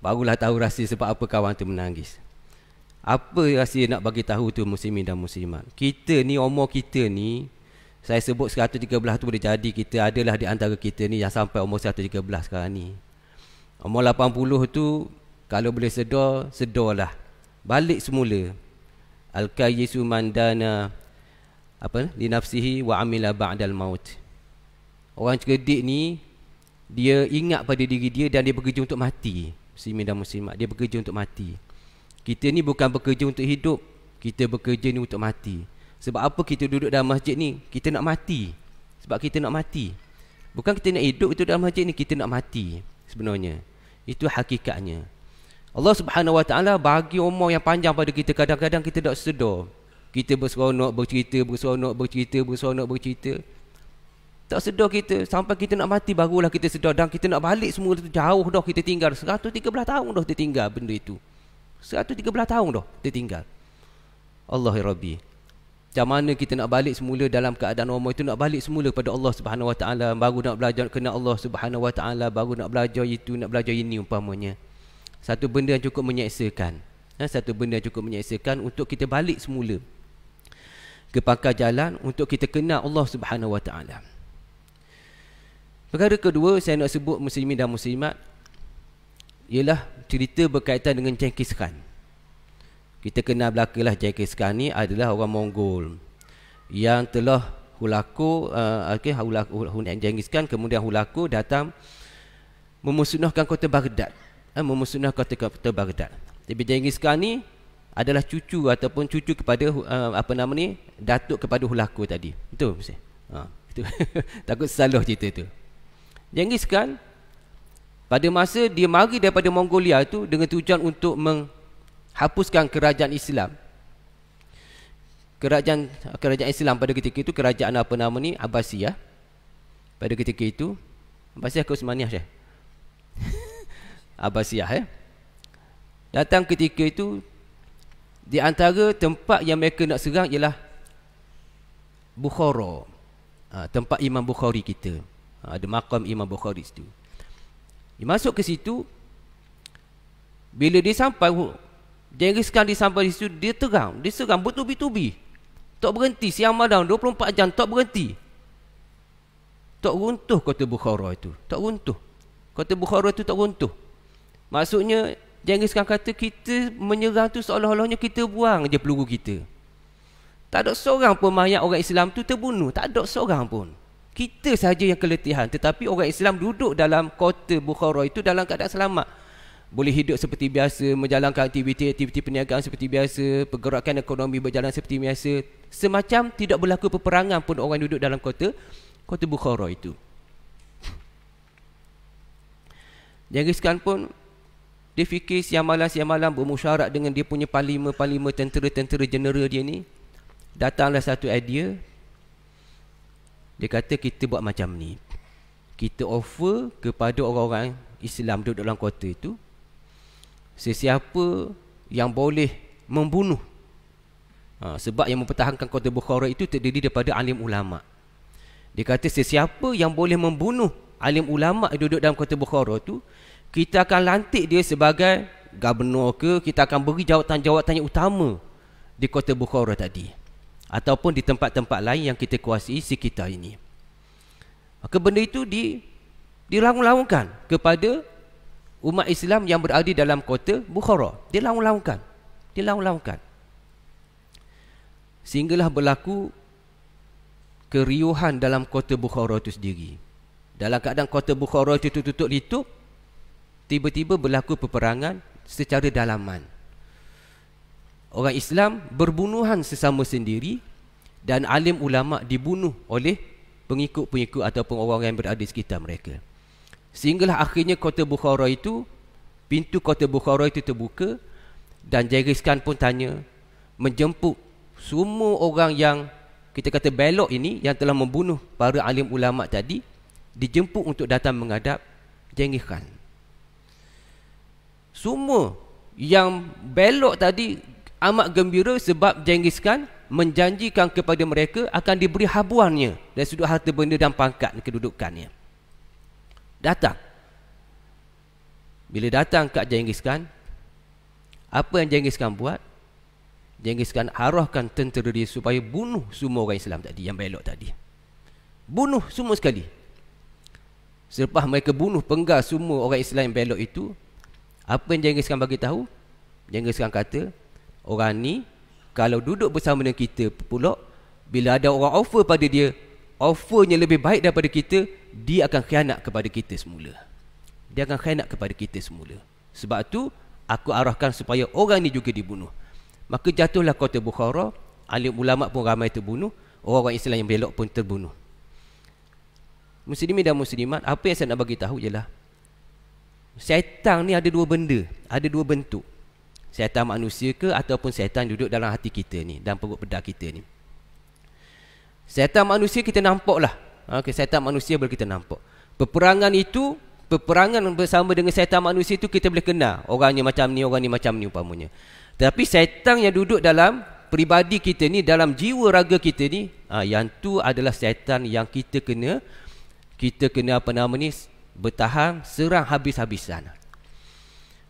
Barulah tahu rahsia sebab apa kawan tu menangis. Apa rahsia nak bagi tahu tu muslimin dan muslimat? Kita ni, umur kita ni, saya sebut 113 tu boleh jadi kita adalah di antara kita ni yang sampai umur 113 sekarang ni. Umur 80 tu kalau boleh sedar, sedarlah. Balik semula. Al-kayyisu man dana li nafsihi wa amila ba'dal maut. Orang cerdik ni, dia ingat pada diri dia dan dia bekerja untuk mati. Muslimin dan muslimat, dia bekerja untuk mati. Kita ni bukan bekerja untuk hidup, kita bekerja ni untuk mati. Sebab apa kita duduk dalam masjid ni? Kita nak mati. Sebab kita nak mati. Bukan kita nak hidup itu dalam masjid ni, kita nak mati sebenarnya. Itu hakikatnya. Allah Subhanahu Wa Taala bagi umur yang panjang pada kita. Kadang-kadang kita tak sedar. Kita berseronok bercerita. Tak sedar kita. Sampai kita nak mati barulah kita sedar. Dan kita nak balik semua tu jauh dah kita tinggal. 113 tahun dah kita tinggal benda itu. 113 tahun dah kita tinggal. Allah ya Rabbi. Macam mana kita nak balik semula dalam keadaan umur itu, nak balik semula kepada Allah Subhanahu Wa Taala, baru nak belajar kenal Allah Subhanahu Wa Taala, baru nak belajar itu, nak belajar ini umpamanya. Satu benda yang cukup menyeksakan. Satu benda yang cukup menyeksakan untuk kita balik semula ke pangkal jalan untuk kita kenal Allah Subhanahu Wa Taala. Perkara kedua saya nak sebut muslimin dan muslimat ialah cerita berkaitan dengan Genghis Khan. Kita kenal belakalah Genghis Khan ni adalah orang Mongol yang telah Hulaku Genghis Khan kemudian Hulaku datang memusnahkan kota Baghdad. Kota Baghdad. Tapi Genghis Khan ni adalah cucu ataupun cucu kepada datuk kepada Hulaku tadi. Betul mesti. Itu. Takut salah cerita tu. Genghis Khan pada masa dia mari daripada Mongolia itu dengan tujuan untuk menghapuskan kerajaan Islam. Kerajaan Islam pada ketika itu kerajaan Abbasiyah. Pada ketika itu Abbasiyah ke Utsmaniyah Syekh? Abbasiyah Datang ketika itu di antara tempat yang mereka nak serang ialah Bukhara. Tempat Imam Bukhari kita. Ada makam Imam Bukhari situ. Dia masuk ke situ. Bila dia sampai, Genghis Khan dia sampai di situ, dia serang bertubi-tubi. tak berhenti, siang malam 24 jam tak berhenti. Tak runtuh kota Bukhara itu, tak runtuh. Kota Bukhara itu tak runtuh. Maksudnya Genghis Khan kata kita menyerang tu seolah-olahnya kita buang je peluru kita. Tak ada seorang pun mayat orang Islam tu terbunuh, tak ada seorang pun. Kita sahaja yang keletihan, tetapi orang Islam duduk dalam kota Bukhara itu dalam keadaan selamat. Boleh hidup seperti biasa, menjalankan aktiviti perniagaan seperti biasa, pergerakan ekonomi berjalan seperti biasa. Semacam tidak berlaku peperangan pun orang duduk dalam kota Bukhara itu. Genghis Khan pun dia fikir siang malam bermusyarat dengan dia punya parlimen tentera-tentera jeneral dia ni. Datanglah satu idea. Dia kata kita buat macam ni. Kita offer kepada orang-orang Islam duduk dalam kota itu, sesiapa yang boleh membunuh. Sebab yang mempertahankan kota Bukhara itu terdiri daripada alim ulama. Dia kata sesiapa yang boleh membunuh alim ulama yang duduk dalam kota Bukhara itu, kita akan lantik dia sebagai gubernur ke, kita akan beri jawatan-jawatan yang utama di kota Bukhara tadi, ataupun di tempat-tempat lain yang kita kuasai sekitar ini. Maka benda itu dilaung-laungkan kepada umat Islam yang berada dalam kota Bukhara. Dilaung-laungkan. Sehinggalah berlaku keriuhan dalam kota Bukhara itu sendiri. Dalam keadaan kota Bukhara itu tutup-tutup, tiba-tiba berlaku peperangan secara dalaman. Orang Islam berbunuhan sesama sendiri dan alim ulama dibunuh oleh pengikut-pengikut ataupun orang yang berada di sekitar mereka. Sehinggalah akhirnya kota Bukhara itu, pintu kota Bukhara itu terbuka dan Genghis Khan pun menjemput semua orang yang kita kata belok ini, yang telah membunuh para alim ulama tadi, dijemput untuk datang menghadap Genghis Khan. Semua yang belok tadi amat gembira sebab Genghis Khan menjanjikan kepada mereka akan diberi habuannya dari sudut harta benda dan pangkat kedudukannya. Datang. Bila datang kat Genghis Khan, apa yang Genghis Khan buat? Genghis Khan arahkan tentera dia supaya bunuh semua orang Islam tadi yang belok tadi. Bunuh semua sekali. Selepas mereka bunuh penggal semua orang Islam yang belok itu, apa yang Genghis Khan bagi tahu? Genghis Khan kata, orang ni kalau duduk bersama dengan kita pula, bila ada orang offer pada dia, offernya lebih baik daripada kita, dia akan khianat kepada kita semula. Sebab tu aku arahkan supaya orang ni juga dibunuh. Maka jatuhlah kota Bukhara, alim ulama pun ramai terbunuh, orang-orang Islam yang belok pun terbunuh. Muslimin dan muslimat, apa yang saya nak bagi tahu ialah syaitan ni ada dua benda, ada dua bentuk. Syaitan manusia ke ataupun syaitan duduk dalam hati kita ni, dalam perut bedah kita ni. Syaitan manusia kita nampak lah. Syaitan manusia boleh kita nampak. Peperangan bersama dengan syaitan manusia itu kita boleh kenal. Orangnya macam ni, orang ni macam ni umpamanya. Tapi syaitan yang duduk dalam peribadi kita ni, dalam jiwa raga kita ni, yang tu adalah syaitan yang kita kena bertahan, serang habis-habisan.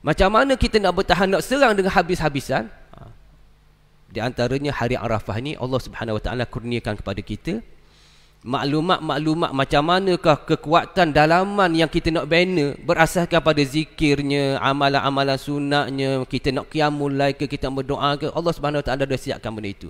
Macam mana kita nak bertahan, nak serang dengan habis-habisan? Di antaranya hari Arafah ni Allah Subhanahu Wa Taala kurniakan kepada kita maklumat macam manakah kekuatan dalaman yang kita nak bina berasaskan pada zikirnya, amalan-amalan sunatnya, kita nak qiyamul lail ke, kita berdoa ke, Allah Subhanahu Wa Taala dah siapkan benda itu.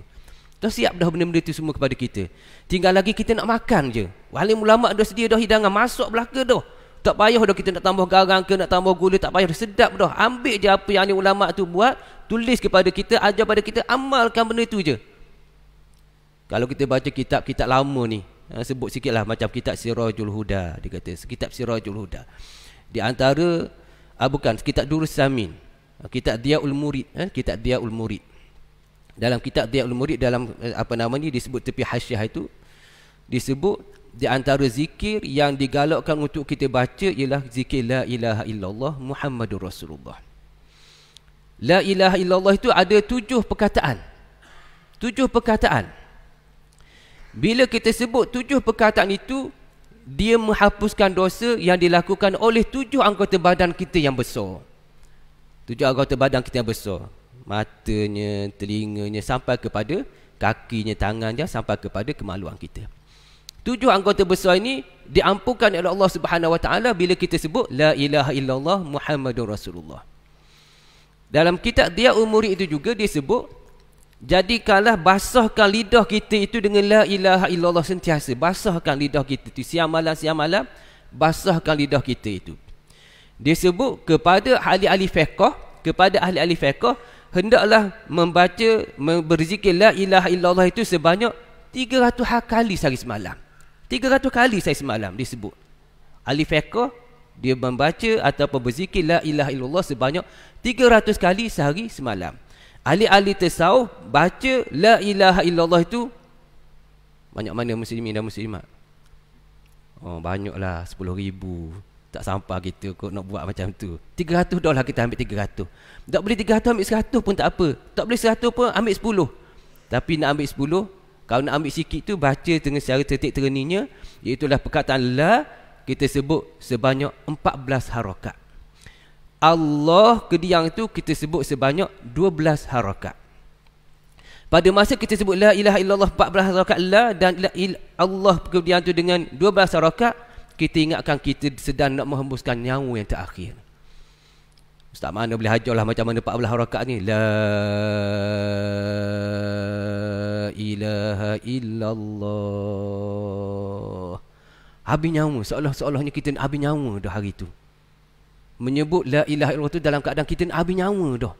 Dah siap dah benda-benda itu semua kepada kita. Tinggal lagi kita nak makan je. Alim ulama dah sedia dah hidangan, masuk belaka dah. Tak payah dah kita nak tambah garang ke, nak tambah gula, tak payah dah, sedap dah. Ambil je apa yang alim ulama tu buat, tulis kepada kita, ajar pada kita, amalkan benda itu je. Kalau kita baca kitab-kitab lama ni, sebut sikitlah macam kitab Sirajul Huda, dia kata kitab Sirajul Huda. Di antara kitab Durrus Samin, kitab Diyaul Murid, kitab Diyaul Murid. Dalam kitab Diyaul Murid, dalam disebut tepi hasyiah itu, disebut di antara zikir yang digalakkan untuk kita baca ialah zikir la ilaha illallah Muhammadur Rasulullah. La ilaha illallah itu ada 7 perkataan. 7 perkataan. Bila kita sebut 7 perkataan itu, dia menghapuskan dosa yang dilakukan oleh 7 anggota badan kita yang besar. 7 anggota badan kita yang besar. Matanya, telinganya, sampai kepada kakinya, tangannya, sampai kepada kemaluan kita. 7 anggota besar ini diampunkan oleh Allah Subhanahu Wa Taala bila kita sebut la ilaha illallah Muhammadur Rasulullah. Dalam kitab dia umuri itu juga dia sebut, jadikanlah basahkan lidah kita itu dengan la ilaha illallah sentiasa. Basahkan lidah kita itu siang malam, basahkan lidah kita itu. Dia sebut kepada ahli-ahli fiqh, hendaklah berzikir la ilaha illallah itu sebanyak 300 kali sehari semalam. 300 kali sehari semalam disebut. Ahli fiqh dia membaca ataupun berzikir la ilaha illallah sebanyak 300 kali sehari semalam. Ahli-ahli tasawuf baca la ilaha illallah itu banyak mana muslimin dan muslimat? Oh, banyaklah 10,000. Tak sampai kita kok nak buat macam tu. 300 dolar kita ambil 300. Tak boleh 300 ambil 100 pun tak apa. Tak boleh 100 pun ambil 10. Tapi nak ambil 10, kalau nak ambil sikit tu baca dengan secara tertib terninya, iaitulah perkataan la kita sebut sebanyak 14 harakat. Allah kediang itu kita sebut sebanyak 12 harakat. Pada masa kita sebut la ilaha illallah 14 harakat la dan Allah kediang itu dengan 12 harakat, kita ingatkan kita sedang nak menghembuskan nyawa yang terakhir. Ustaz mana boleh ajarlah macam mana 14 harakat ni. La ilaha illallah. Habis nyawa, seolah-olahnya kita nak habis nyawa dah hari tu. Menyebut la ilaha illallah tu dalam keadaan kita nak habis nyawa dah.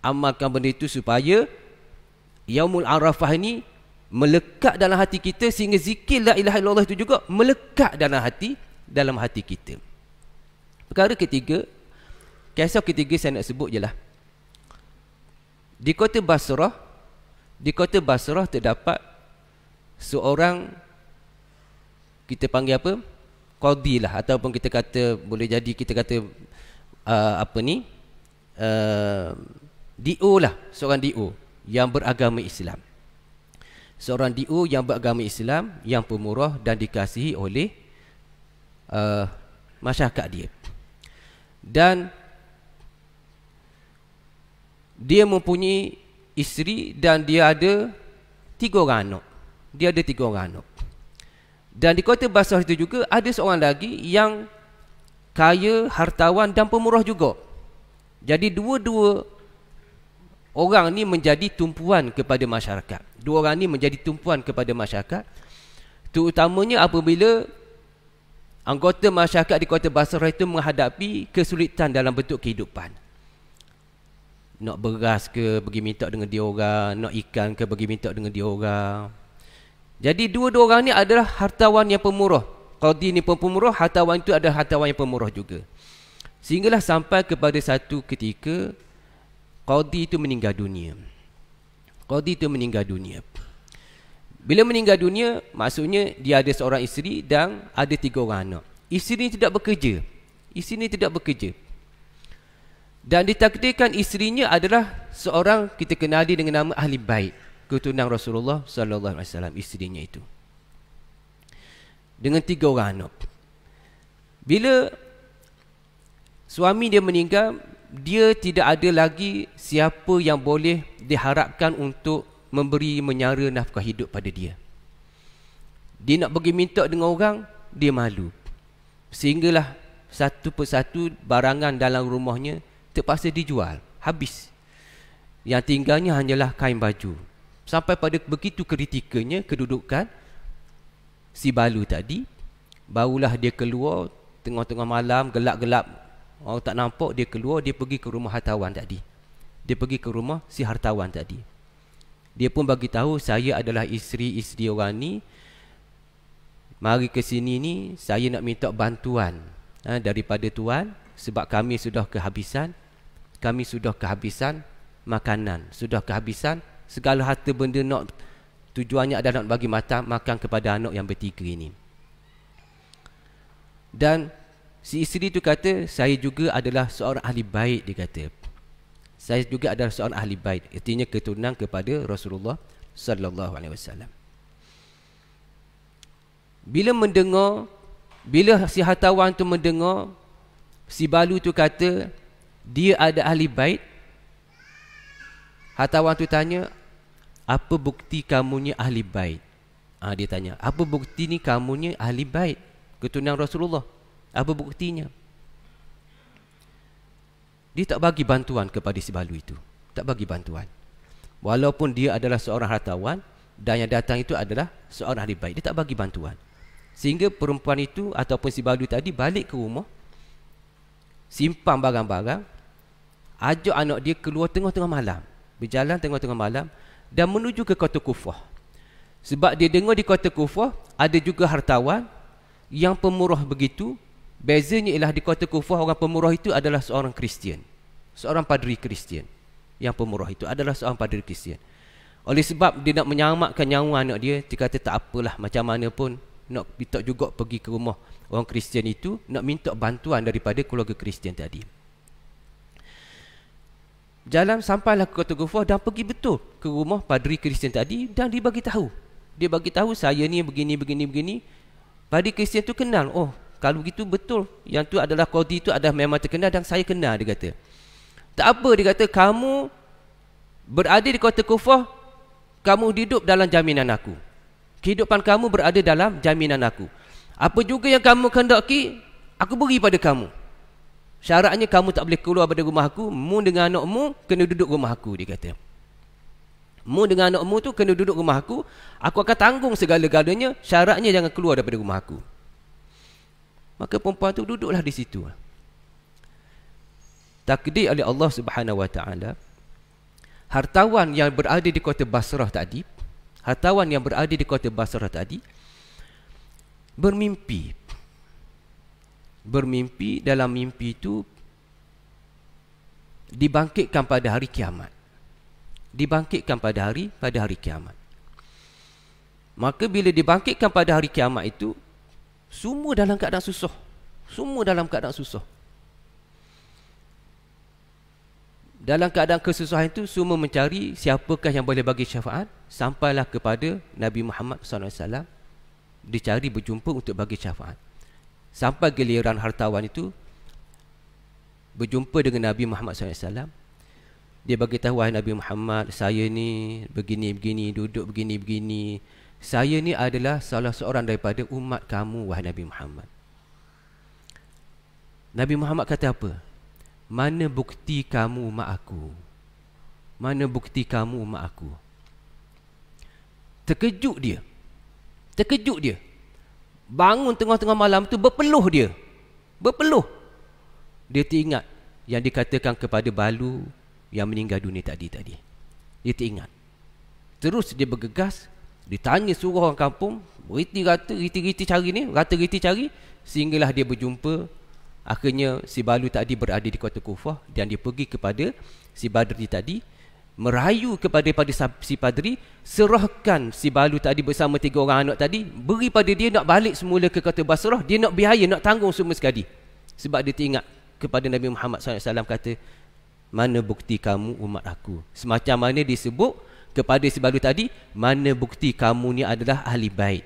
Amalkan benda itu supaya Yaumul Arafah ini melekat dalam hati kita, sehingga zikir la ilaha illallah itu juga melekat dalam hati kita. Perkara ketiga, kisah ketiga saya nak sebut jelah. Di kota Basrah terdapat seorang, kita panggil apa? Qadhi lah, ataupun kita kata boleh jadi kita kata DO lah, seorang DO yang beragama Islam. Seorang DO yang beragama Islam, yang pemurah dan dikasihi oleh masyarakat dia. Dan dia mempunyai isteri dan dia ada 3 orang anak. Dan di kota Basrah itu juga ada seorang lagi yang kaya, hartawan dan pemurah juga. Jadi dua-dua orang ni menjadi tumpuan kepada masyarakat. Terutamanya apabila anggota masyarakat di kota Basrah itu menghadapi kesulitan dalam bentuk kehidupan. Nak beras ke pergi minta dengan dia orang, nak ikan ke pergi minta dengan dia orang. Jadi dua-dua orang ni adalah hartawan yang pemurah. Qadhi ni pun pemurah, hartawan itu adalah hartawan yang pemurah juga. Sehinggalah sampai kepada satu ketika Qadhi itu meninggal dunia. Bila meninggal dunia, maksudnya dia ada seorang isteri dan ada 3 orang anak. Isteri ini tidak bekerja. Dan ditakdirkan isterinya adalah seorang kita kenali dengan nama ahli bait, keturunan Rasulullah sallallahu alaihi wasallam, isterinya itu. Dengan 3 orang anak. Bila suami dia meninggal, dia tidak ada lagi siapa yang boleh diharapkan untuk menyara nafkah hidup pada dia. Dia nak pergi minta dengan orang, dia malu. Sehinggalah satu persatu barangan dalam rumahnya terpaksa dijual, habis. Yang tinggalnya hanyalah kain baju. Sampai pada begitu kritikalnya kedudukan si balu tadi, barulah dia keluar tengah-tengah malam, gelap-gelap, orang tak nampak, dia keluar, dia pergi ke rumah hartawan tadi. Dia pergi ke rumah si hartawan tadi. Dia pun bagi tahu, saya adalah isteri orang ni. Mari ke sini ni, saya nak minta bantuan daripada tuan, sebab kami sudah kehabisan makanan, sudah kehabisan segala harta benda, nak tujuannya adalah nak bagi makan kepada anak yang bertiga ini. Dan si isteri itu kata, saya juga adalah seorang ahli bait. Dia kata, saya juga adalah seorang ahli bait, artinya keturunan kepada Rasulullah sallallahu alaihi wasallam. Bila si hartawan tu mendengar si balu tu kata dia ada ahli bait, Hartawan tu tanya, apa bukti kamunya ahli bait? Dia tanya, apa bukti ni kamunya ahli bait, keturunan Rasulullah? Apa buktinya? Dia tak bagi bantuan kepada si balu itu. Tak bagi bantuan. Walaupun dia adalah seorang hartawan dan yang datang itu adalah seorang ahli bait, dia tak bagi bantuan. Sehingga perempuan itu ataupun si balu tadi balik ke rumah, simpan barang-barang, ajak anak dia keluar tengah-tengah malam, berjalan tengah-tengah malam dan menuju ke kota Kufah. Sebab dia dengar di kota Kufah ada juga hartawan yang pemurah begitu. Bezanya ialah di kota Kufah orang pemurah itu adalah seorang Kristian, seorang padri Kristian. Yang pemurah itu adalah seorang padri Kristian. Oleh sebab dia nak menyelamatkan nyawa anak dia, dia kata tak apalah, macam mana pun nak minta juga pergi ke rumah orang Kristian itu, nak minta bantuan daripada keluarga Kristian tadi. Jalan sampailah ke kota Kufah dan pergi betul ke rumah padri Kristian tadi dan dia bagi tahu. Dia bagi tahu, saya ni begini. Padri Kristian tu kenal. Oh, kalau begitu betul, yang tu adalah qadi itu adalah memang terkenal dan saya kenal, dia kata. Tak apa, dia kata, kamu berada di kota Kufah, kamu hidup dalam jaminan aku. Kehidupan kamu berada dalam jaminan aku. Apa juga yang kamu kehendaki, aku beri pada kamu. Syaratnya kamu tak boleh keluar dari rumah aku. Mu dengan anakmu kena duduk rumah aku, dia kata. Mu dengan anakmu tu kena duduk rumah aku. Aku akan tanggung segala-galanya. Syaratnya jangan keluar daripada rumah aku. Maka perempuan tu duduklah di situ. Takdir oleh Allah Subhanahu Wa Taala, hartawan yang berada di kota Basrah tadi, bermimpi. Dalam mimpi itu dibangkitkan pada hari kiamat. Maka bila dibangkitkan pada hari kiamat itu, semua dalam keadaan susah. Dalam keadaan kesusahan itu, semua mencari siapakah yang boleh bagi syafaat. Sampailah kepada Nabi Muhammad SAW. Dicari berjumpa untuk bagi syafaat. Sampai giliran hartawan itu berjumpa dengan Nabi Muhammad SAW. Dia bagi tahu, wahai Nabi Muhammad, saya ni begini-begini, duduk begini-begini. Saya ni adalah salah seorang daripada umat kamu, wahai Nabi Muhammad. Nabi Muhammad kata apa? Mana bukti kamu umat aku? Terkejut dia. Bangun tengah-tengah malam tu berpeluh dia. Dia teringat yang dikatakan kepada balu yang meninggal dunia tadi. Dia teringat. Terus dia bergegas, ditanya suruh orang kampung, riti-riti cari, sehinggalah dia berjumpa. Akhirnya si balu tadi berada di kota Kufah dan dia pergi kepada si badri tadi, merayu kepada si padri, serahkan si balu tadi bersama 3 orang anak tadi, beri pada dia nak balik semula ke kota Basrah. Dia nak biaya, nak tanggung semua sekali. Sebab dia teringat kepada Nabi Muhammad SAW kata, mana bukti kamu umat aku? Semacam mana disebut kepada si balu tadi, mana bukti kamu ni adalah ahli bait?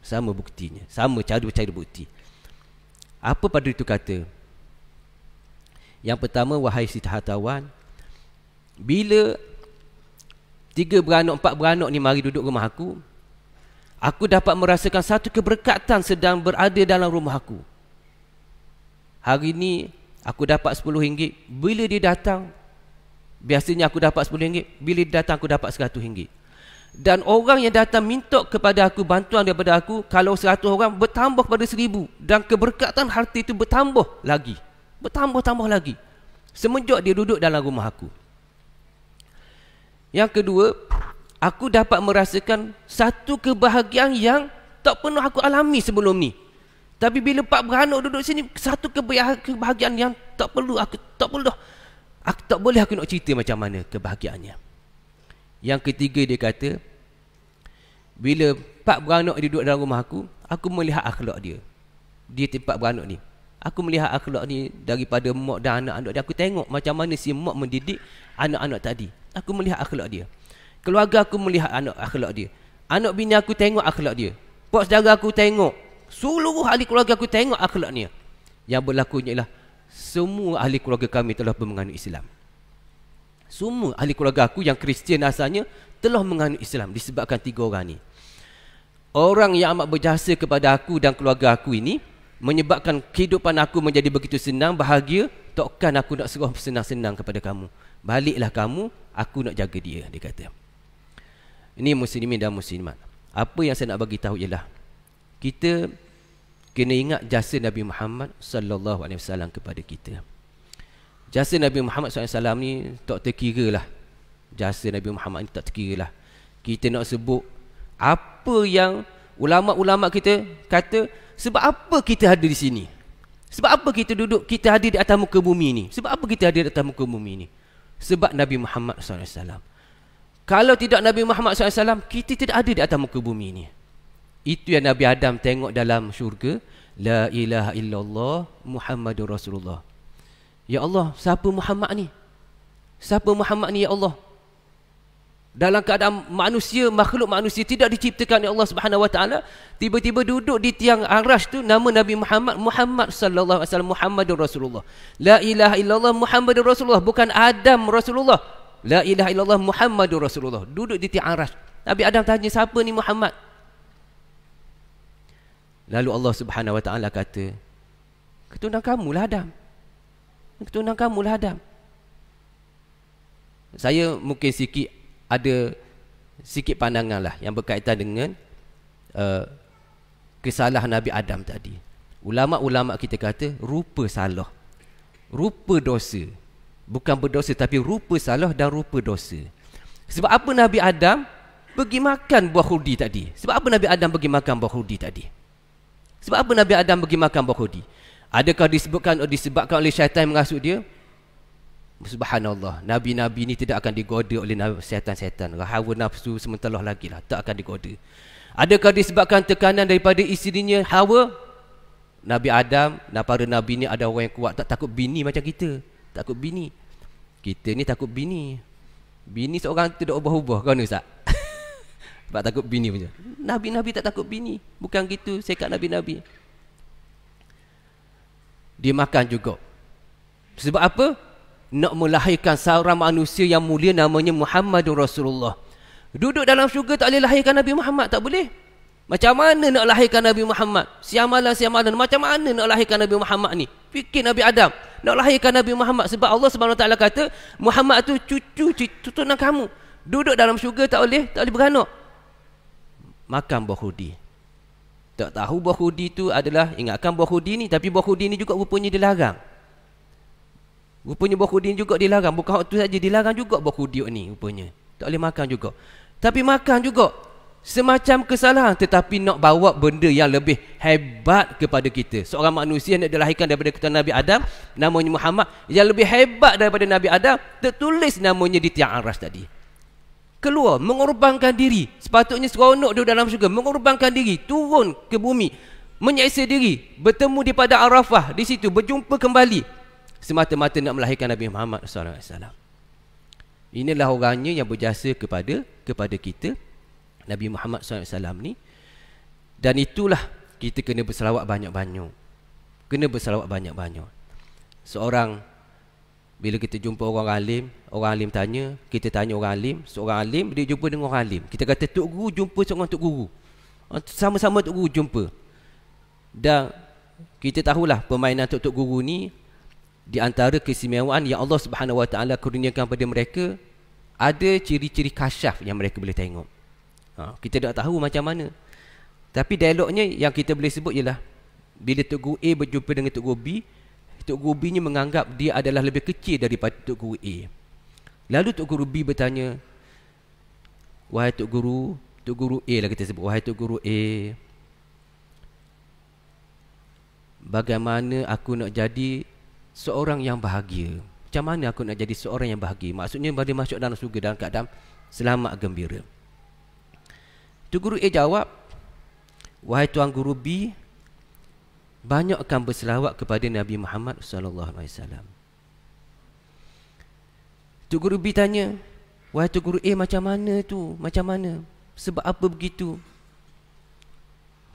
Sama buktinya, sama cara bukti. Apa padri itu kata? Yang pertama, wahai si hartawan, bila 4 beranak ni mari duduk rumah aku dapat merasakan satu keberkatan sedang berada dalam rumah aku. Hari ni aku dapat RM10. Bila dia datang, biasanya aku dapat RM10. Bila dia datang, aku dapat RM100. Dan orang yang datang minta kepada aku bantuan daripada aku, kalau 100 orang bertambah pada 1000. Dan keberkatan harta itu bertambah lagi. Semenjak dia duduk dalam rumah aku. Yang kedua, aku dapat merasakan satu kebahagiaan yang tak pernah aku alami sebelum ni. Tapi bila 4 beranak duduk sini, satu kebahagiaan yang tak boleh aku nak cerita macam mana kebahagiaannya. Yang ketiga, dia kata, bila 4 beranak duduk dalam rumah aku melihat akhlak dia. Dia 4 beranak ni. Aku melihat akhlak ni daripada mak dan anak-anak dia. Aku tengok macam mana si mak mendidik anak-anak tadi. Aku melihat akhlak dia. Keluarga aku melihat akhlak dia. Anak bini aku tengok akhlak dia. Pak saudara aku tengok. Seluruh ahli keluarga aku tengok akhlaknya. Yang berlakunya ialah semua ahli keluarga kami telah bermenganut Islam. Semua ahli keluarga aku yang Kristian asalnya telah menganut Islam disebabkan 3 orang ni. Orang yang amat berjasa kepada aku dan keluarga aku ini menyebabkan kehidupan aku menjadi begitu senang, bahagia. Takkan aku nak serah senang-senang kepada kamu. Baliklah kamu, aku nak jaga dia, dia kata. Ini muslimin dan muslimat. Apa yang saya nak bagi tahu ialah kita kena ingat jasa Nabi Muhammad sallallahu alaihi wasallam kepada kita. Jasa Nabi Muhammad sallallahu alaihi wasallam ni tak terkira lah. Jasa Nabi Muhammad ni tak terkira lah. Kita nak sebut apa yang ulama-ulama kita kata, sebab apa kita ada di sini? Sebab apa kita duduk, kita hadir di atas muka bumi ni? Sebab apa kita hadir di atas muka bumi ni? Sebab Nabi Muhammad sallallahu alaihi wasallam. Kalau tidak Nabi Muhammad SAW, kita tidak ada di atas muka bumi ini. Itu yang Nabi Adam tengok dalam syurga. La ilaha illallah Muhammadur Rasulullah. Ya Allah, siapa Muhammad ni? Siapa Muhammad ni ya Allah? Dalam keadaan manusia, makhluk manusia tidak diciptakan oleh Allah Subhanahu Wa Taala, tiba-tiba duduk di tiang arasy tu nama Nabi Muhammad, Muhammad sallallahu alaihi wasallam, Muhammadur Rasulullah. La ilaha illallah Muhammadur Rasulullah, bukan Adam Rasulullah. La ilaha illallah Muhammadur Rasulullah. Duduk di tiang arasy. Nabi Adam tanya, siapa ni Muhammad? Lalu Allah Subhanahu Wa Taala kata, keturunan kamulah Adam. Keturunan kamulah Adam. Saya mungkin sikit ada sikit pandangan lah yang berkaitan dengan kesalahan Nabi Adam tadi. Ulama-ulama kita kata rupa salah, rupa dosa. Bukan berdosa tapi rupa salah dan rupa dosa. Sebab apa Nabi Adam pergi makan buah khudi tadi? Sebab apa Nabi Adam pergi makan buah khudi tadi? Sebab apa Nabi Adam pergi makan buah khudi? Adakah disebabkan oleh syaitan mengasut dia? Subhanallah, Nabi-Nabi ni tidak akan digoda oleh syaitan-syaitan. Hawa nafsu sementara lagi lah, tak akan digoda. Adakah disebabkan tekanan daripada isterinya Hawa? Nabi Adam dan para Nabi ni ada orang yang kuat, tak takut bini macam kita. Takut bini. Kita ni takut bini. Bini seorang tu dah ubah-ubah kan Ustaz? Sebab takut bini macam. Nabi-Nabi tak takut bini. Bukan gitu sikap Nabi-Nabi. Dia makan juga. Sebab apa? Nak melahirkan seorang manusia yang mulia namanya Muhammadur Rasulullah. Duduk dalam syurga tak boleh lahirkan Nabi Muhammad, tak boleh. Macam mana nak lahirkan Nabi Muhammad? Siamalan macam mana nak lahirkan Nabi Muhammad ni? Fikir Nabi Adam nak lahirkan Nabi Muhammad. Sebab Allah Subhanahu Wa Taala kata Muhammad tu cucu turunan kamu. Duduk dalam syurga tak boleh beranak. Makan buah khudi. Tak tahu buah khudi tu adalah, ingatkan buah khudi ni, tapi buah khudi ni juga rupanya dilarang. Rupanya buah khudi ni juga dilarang. Bukan waktu saja dilarang juga buah khudi ni rupanya. Tak boleh makan juga. Tapi makan juga. Semacam kesalahan, tetapi nak bawa benda yang lebih hebat kepada kita. Seorang manusia yang dilahirkan daripada keturunan Nabi Adam, namanya Muhammad, yang lebih hebat daripada Nabi Adam, tertulis namanya di tiang arasy tadi. Keluar, mengorbankan diri. Sepatutnya seronok dia dalam syurga, mengorbankan diri, turun ke bumi, menyeksa diri, bertemu di padang Arafah, di situ berjumpa kembali, semata-mata nak melahirkan Nabi Muhammad SAW. Inilah orangnya yang berjasa kepada kita, Nabi Muhammad SAW ni. Dan itulah kita kena berselawat banyak-banyak. Kena berselawat banyak-banyak. Seorang, bila kita jumpa orang alim tanya, kita tanya orang alim, seorang alim dia jumpa dengan orang alim. Kita kata Tok Guru jumpa seorang Tok Guru. Sama-sama Tok Guru jumpa. Dan kita tahulah permainan Tok Guru ni, di antara keistimewaan yang Allah Subhanahu Wa Taala kurniakan pada mereka, ada ciri-ciri kasyaf yang mereka boleh tengok. Kita tak tahu macam mana. Tapi dialognya yang kita boleh sebut ialah bila Tok Guru A berjumpa dengan Tok Guru B, Tok Guru B ni menganggap dia adalah lebih kecil daripada Tok Guru A. Lalu Tok Guru B bertanya, wahai Tok Guru A lah kita sebut, wahai Tok Guru A, bagaimana aku nak jadi seorang yang bahagia? Macam mana aku nak jadi seorang yang bahagia? Maksudnya dia masuk dalam syurga dalam keadaan selamat gembira. Tok Guru A jawab, wahai Tuan Guru B, banyakkan berselawat kepada Nabi Muhammad SAW. Tok Guru B tanya, wahai Tok Guru A, macam mana tu? Macam mana? Sebab apa begitu?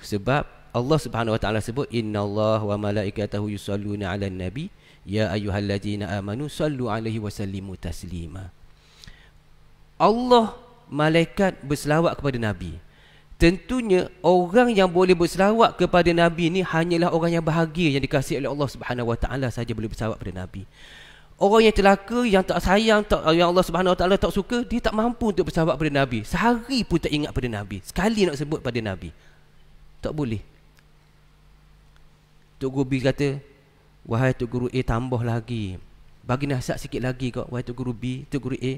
Sebab Allah Subhanahu Wa Taala sebut, innallaha wa malaikatahu yusalluna 'alan nabi ya ayyuhallazina amanu sallu 'alaihi wa sallimu taslima. Allah, malaikat berselawat kepada Nabi. Tentunya orang yang boleh berselawat kepada Nabi ni hanyalah orang yang bahagia, yang dikasihi oleh Allah Subhanahu Wa Taala saja boleh berselawat kepada Nabi. Orang yang celaka, yang tak sayang, yang Allah Subhanahu Wa Taala tak suka, dia tak mampu untuk berselawat pada Nabi. Sehari pun tak ingat pada Nabi. Sekali nak sebut pada Nabi, tak boleh. Tok Guru B kata, wahai Tok Guru A, tambah lagi, bagi nasihat sikit lagi kau. Wahai Tok Guru B, Tok Guru A,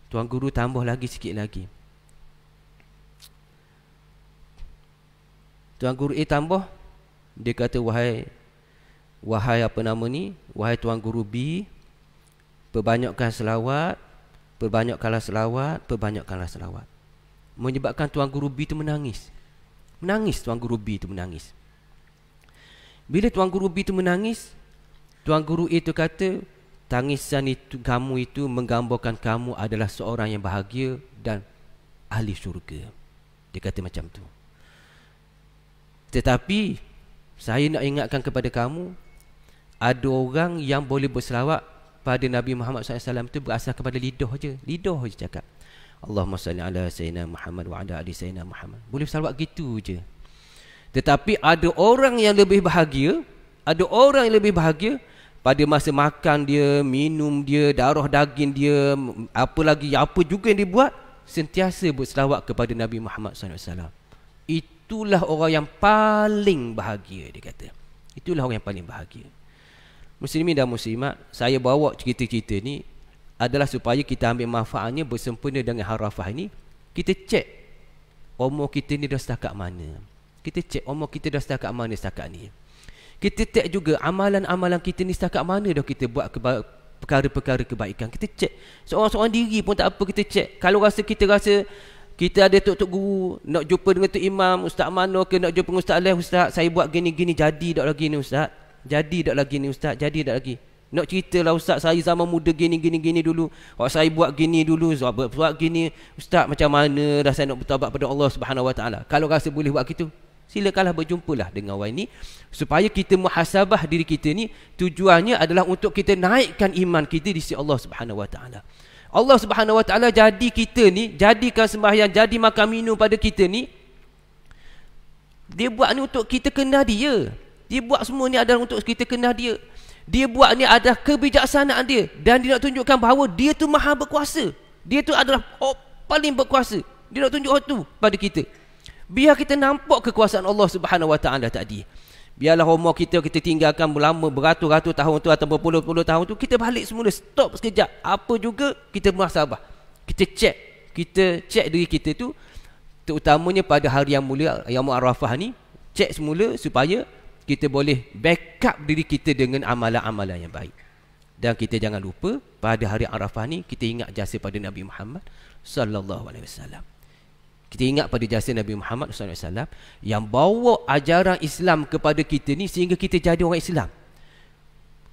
Tuan Guru tambah lagi sikit lagi. Tuan Guru A tambah, dia kata, wahai apa nama ni, wahai Tuan Guru B, perbanyakkan selawat, perbanyakkanlah selawat, perbanyakkanlah selawat. Menyebabkan Tuan Guru B tu menangis. Menangis, Tuan Guru B tu menangis. Bila Tuan Guru B tu menangis, Tuan Guru A tu kata, tangisan itu, kamu itu menggambarkan kamu adalah seorang yang bahagia dan ahli syurga. Dia kata macam tu. Tetapi saya nak ingatkan kepada kamu, ada orang yang boleh berselawat pada Nabi Muhammad SAW itu berasal kepada lidah je. Lidah je cakap, Allahumma salli ala Sayyidina Muhammad wa ala ali Sayyidina Muhammad. Boleh selawat gitu je. Tetapi ada orang yang lebih bahagia, ada orang yang lebih bahagia pada masa makan dia, minum dia, darah daging dia, apa lagi, apa juga yang dibuat, sentiasa berselawat kepada Nabi Muhammad SAW. Itulah orang yang paling bahagia, dia kata. Itulah orang yang paling bahagia. Muslimin dan muslimat, saya bawa cerita-cerita ni adalah supaya kita ambil manfaatnya bersempena dengan Arafah ini. Kita cek umur kita ni dah setakat mana. Kita cek umur kita dah setakat mana setakat ni. Kita cek juga amalan-amalan kita ni setakat mana dah kita buat perkara-perkara kebaikan. Kita cek seorang-seorang diri pun tak apa, kita cek. Kalau kita rasa kita ada tok guru, nak jumpa dengan tok imam, ustaz mana ke, nak jumpa dengan ustaz Alih, ustaz saya buat gini-gini, jadi tak lagi ni ustaz. Jadi tak lagi ni ustaz, jadi tak lagi. Nak ceritalah ustaz, saya zaman muda gini dulu. Waktu saya buat gini dulu, buat gini. Ustaz macam mana dah saya nak bertaubat pada Allah Subhanahu Wa Taala. Kalau rasa boleh buat gitu, silakanlah berjumpalah dengan orang ini supaya kita muhasabah diri kita ni. Tujuannya adalah untuk kita naikkan iman kita di sisi Allah Subhanahu Wa Taala. Allah Subhanahu Wa Taala jadi kita ni, jadikan sembahyang, jadi makan minum pada kita ni, dia buat ni untuk kita kenal dia. Dia buat semua ni adalah untuk kita kenal dia. Dia buat ni adalah kebijaksanaan dia, dan dia nak tunjukkan bahawa dia tu maha berkuasa. Dia tu adalah paling berkuasa. Dia nak tunjuk tu pada kita. Biar kita nampak kekuasaan Allah Subhanahu Wa Taala tadi. Biarlah umur kita tinggalkan berlama, beratus-ratus tahun tu atau berpuluh-puluh tahun tu, kita balik semula, stop sekejap. Apa juga kita muhasabah. Kita cek diri kita tu, terutamanya pada hari yang mulia, Yaumul Arafah ni. Cek semula supaya kita boleh backup diri kita dengan amalan-amalan yang baik. Dan kita jangan lupa pada hari Arafah ni kita ingat jasa pada Nabi Muhammad sallallahu alaihi wasallam. Kita ingat pada jasa Nabi Muhammad sallallahu alaihi wasallam yang bawa ajaran Islam kepada kita ni sehingga kita jadi orang Islam.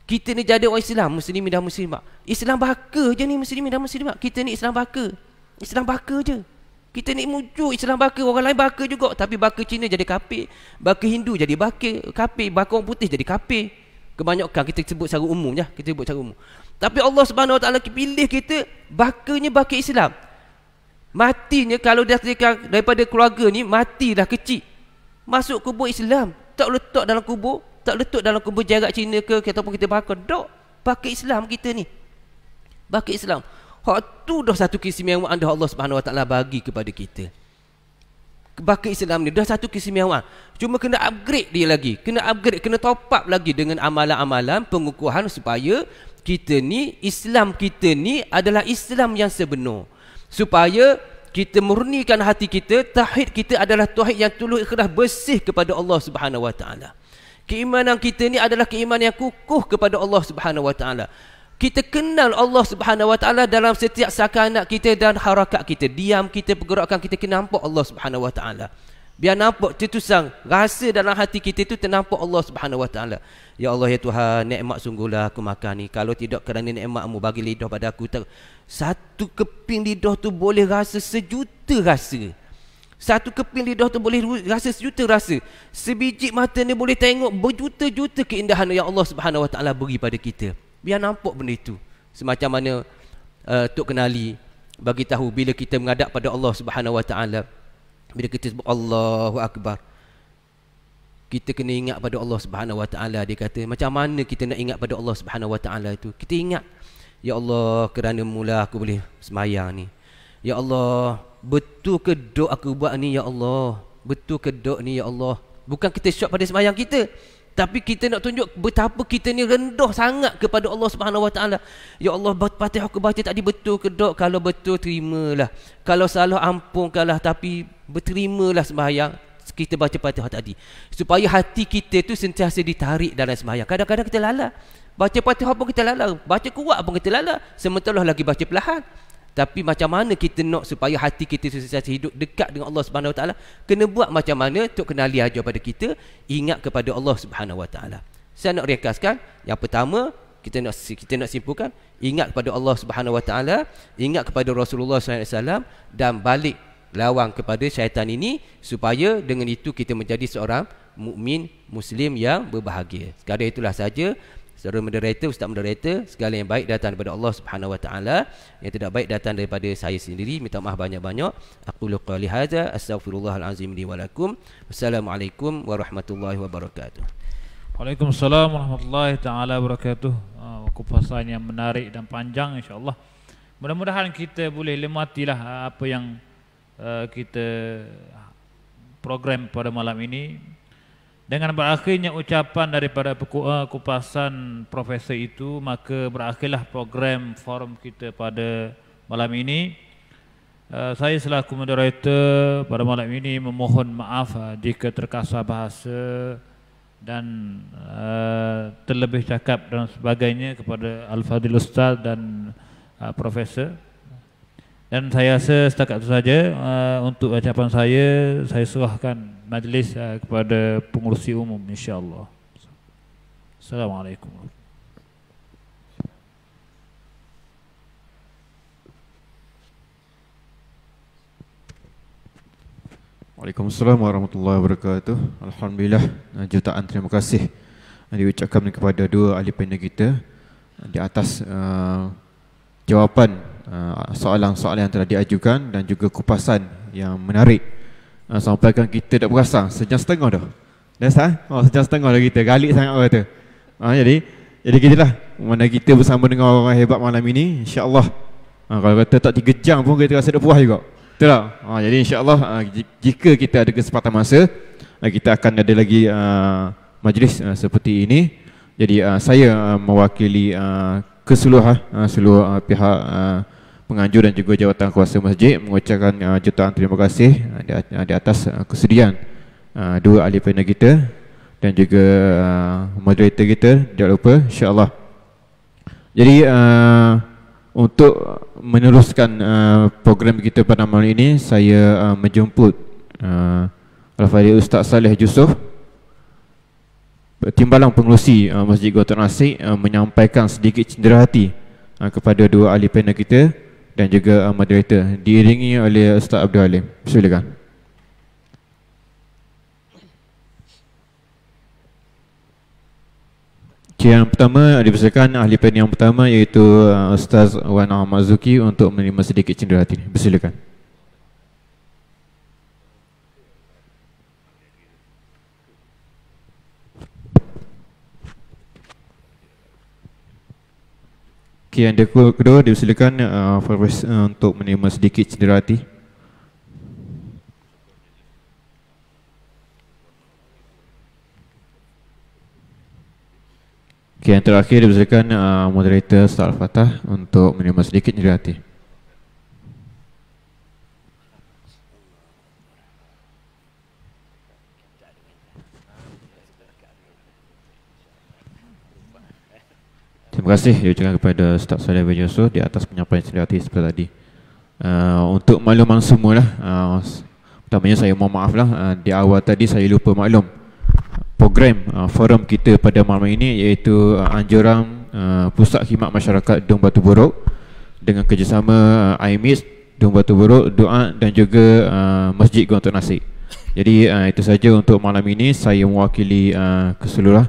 Kita ni jadi orang Islam, muslimin dan muslimat. Islam baka je ni muslimin dan muslimat. Kita ni Islam baka. Islam baka je. Kita ni muncul Islam baka, orang lain baka juga. Tapi baka Cina jadi kafir, baka Hindu jadi kafir, baka orang putih jadi kafir. Kebanyakan kita sebut secara umum je, kita sebut secara umum. Tapi Allah Subhanahu Wa Taala pilih kita bakanya baka Islam. Matinya kalau dah daripada keluarga ni, mati dah kecil, masuk kubur Islam, tak letak dalam kubur, tak letak dalam kubur jarak Cina ke ataupun kita baka. Dok, baka Islam kita ni. Baka Islam. Hak tu dah satu keistimewaan dah Allah Subhanahu Wa Taala bagi kepada kita. Baka Islam ni dah satu keistimewaan. Cuma kena upgrade dia lagi. Kena top up lagi dengan amalan-amalan pengukuhan supaya kita ni, Islam kita ni adalah Islam yang sebenar. Supaya kita murnikan hati kita, tauhid kita adalah tauhid yang tulus ikhlas bersih kepada Allah Subhanahu Wa Taala. Keimanan kita ni adalah keimanan yang kukuh kepada Allah Subhanahu Wa Taala. Kita kenal Allah Subhanahu Wa Taala dalam setiap sakanat kita dan harakat kita, diam kita, pergerakan kita, kena nampak Allah Subhanahu Wa Taala. Biar nampak tetusang rasa dalam hati kita itu ternampak Allah Subhanahu Wa Taala. Ya Allah ya Tuhan, nikmat sungguhlah aku makan ni. Kalau tidak kerana nikmat-Mu bagi lidah pada aku, satu keping lidah tu boleh rasa sejuta rasa. Satu keping lidah tu boleh rasa sejuta rasa. Sebiji mata ni boleh tengok berjuta-juta keindahan yang Allah Subhanahu Wa Taala beri pada kita. Biar nampak benda itu. Semacam mana Tok Kenali bagi tahu bila kita menghadap pada Allah Subhanahu Wa Taala, bila kita sebut Allahu Akbar, kita kena ingat pada Allah Subhanahu Wa Taala. Dia kata macam mana kita nak ingat pada Allah Subhanahu Wa Taala itu? Kita ingat, ya Allah, kerana mula aku boleh sembahyang ni. Ya Allah, betul ke doa aku buat ni, ya Allah? Betul ke doa ni, ya Allah? Bukan kita syok pada sembahyang kita, tapi kita nak tunjuk betapa kita ni rendah sangat kepada Allah Subhanahu Wa Taala. Ya Allah, Fatihah aku baca tadi betul ke doa? Kalau betul, terimalah. Kalau salah, ampunkanlah. Tapi berterimalah sembahyang kita baca Fatihah tadi, supaya hati kita tu sentiasa ditarik dalam sembahyang. Kadang-kadang kita lala baca Fatihah pun kita lala, baca kuat pun kita lala, sementara lagi baca perlahan. Tapi macam mana kita nak supaya hati kita sentiasa hidup dekat dengan Allah Subhanahu Wa Taala? Kena buat macam mana? Tok Kenali ajar pada kita, ingat kepada Allah Subhanahu Wa Taala. Saya nak ringkaskan. Yang pertama, kita nak simpulkan, ingat kepada Allah Subhanahu Wa Taala, ingat kepada Rasulullah SAW, dan balik lawan kepada syaitan ini, supaya dengan itu kita menjadi seorang mukmin muslim yang berbahagia. Sekadar itulah saja. Saudara moderator, ustaz moderator, segala yang baik datang daripada Allah Subhanahu Wa Taala, yang tidak baik datang daripada saya sendiri. Minta maaf banyak-banyak. Aqulu qali hadza, astaghfirullahal azim li wa lakum. Wassalamualaikum warahmatullahi wabarakatuh. Waalaikumsalam warahmatullahi taala wabarakatuh. Kupasan yang menarik dan panjang, insya-Allah. Mudah-mudahan kita boleh lematilah apa yang kita program pada malam ini. Dengan berakhirnya ucapan daripada kupasan profesor itu, maka berakhirlah program forum kita pada malam ini. Saya selaku moderator pada malam ini memohon maaf jika terkasar bahasa dan terlebih cakap dan sebagainya kepada Al-Fadhil Ustaz dan profesor. Dan saya rasa setakat itu saja untuk ucapan saya serahkan majlis kepada pengurusi umum, insya-Allah. Assalamualaikum. Waalaikumsalam warahmatullahi wabarakatuh. Alhamdulillah, jutaan terima kasih diucapkan kepada dua ahli panel kita di atas jawapan soalan-soalan yang telah diajukan dan juga kupasan yang menarik. Sampaikan kita tak berasa sejam setengah dah. Dah sah? Sejam setengah dah kita. Galik sangat orang kata. Jadi gitulah. Mana kita bersama dengan orang hebat malam ini, insya-Allah. Kalau kata tak 3 jam pun kita rasa dah puas juga. Betul tak? Jadi insya-Allah jika kita ada kesempatan masa, kita akan ada lagi majlis seperti ini. Jadi saya mewakili keseluruhan seluruh pihak penganjur dan juga jawatan kuasa masjid mengucapkan jutaan terima kasih di atas kesediaan dua ahli panel kita dan juga moderator kita. Jangan lupa, insya-Allah. Jadi untuk meneruskan program kita pada malam ini, saya menjemput Al-Fadhil Ustaz Saleh Yusof, Timbalan Pengerusi Masjid Gontok Nasi, menyampaikan sedikit cenderahati kepada dua ahli panel kita dan juga moderator, diiringi oleh Ustaz Abdul Halim. Silakan. Yang pertama dipersilakan ahli panel yang pertama, iaitu Ustaz Wan Ahmad Zuki untuk menerima sedikit cenderahati. Silakan. Yang kedua dipersilakan untuk menerima sedikit cenderahati. Yang terakhir dipersilakan moderator Ustaz Al-Fatah untuk menerima sedikit cenderahati. Terima kasih diucapkan kepada Ustaz Saleh bin Yusof di atas penyampaian cenderahati seperti tadi. Untuk makluman semualah, pertamanya saya mohon maaf lah, di awal tadi saya lupa maklum program forum kita pada malam ini, iaitu anjuran Pusat Khidmat Masyarakat Dong Batu Borok dengan kerjasama IMIS Dong Batu Borok, Doa dan juga Masjid Gontok Nasi. Jadi itu saja untuk malam ini. Saya mewakili keseluruhan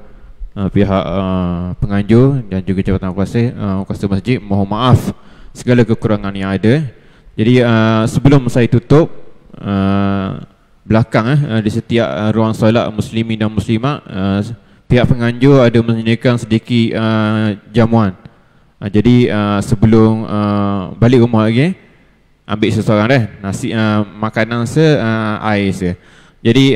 pihak penganjur dan juga jabatan kuasa masjid. Mohon maaf segala kekurangan yang ada. Jadi sebelum saya tutup, belakang di setiap ruang solat muslimin dan muslimat, pihak penganjur ada menyediakan sedikit jamuan. Jadi sebelum balik rumah lagi, ambil seseorang nasi, makanan air se. Jadi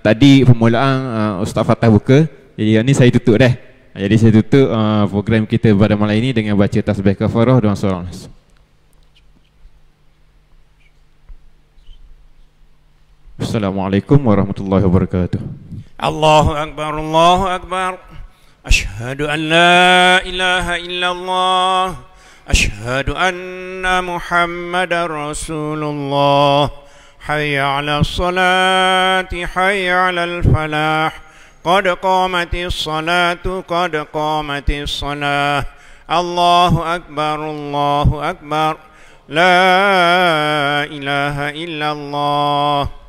tadi permulaan Ustaz Fatah buka. Jadi ni saya tutup dah. Jadi saya tutup program kita pada malam ini dengan baca tasbih kafarah dan surah Nas. Assalamualaikum warahmatullahi wabarakatuh. Allahu akbar, Allahu akbar. Ashhadu an la ilaha illallah. Ashhadu anna Muhammadar Rasulullah. Hayya 'alas salati, hayya 'alal falah. Qad qamatis salatu, qad qamatis salah. Allahu akbar, Allahu akbar. La ilaha illallah.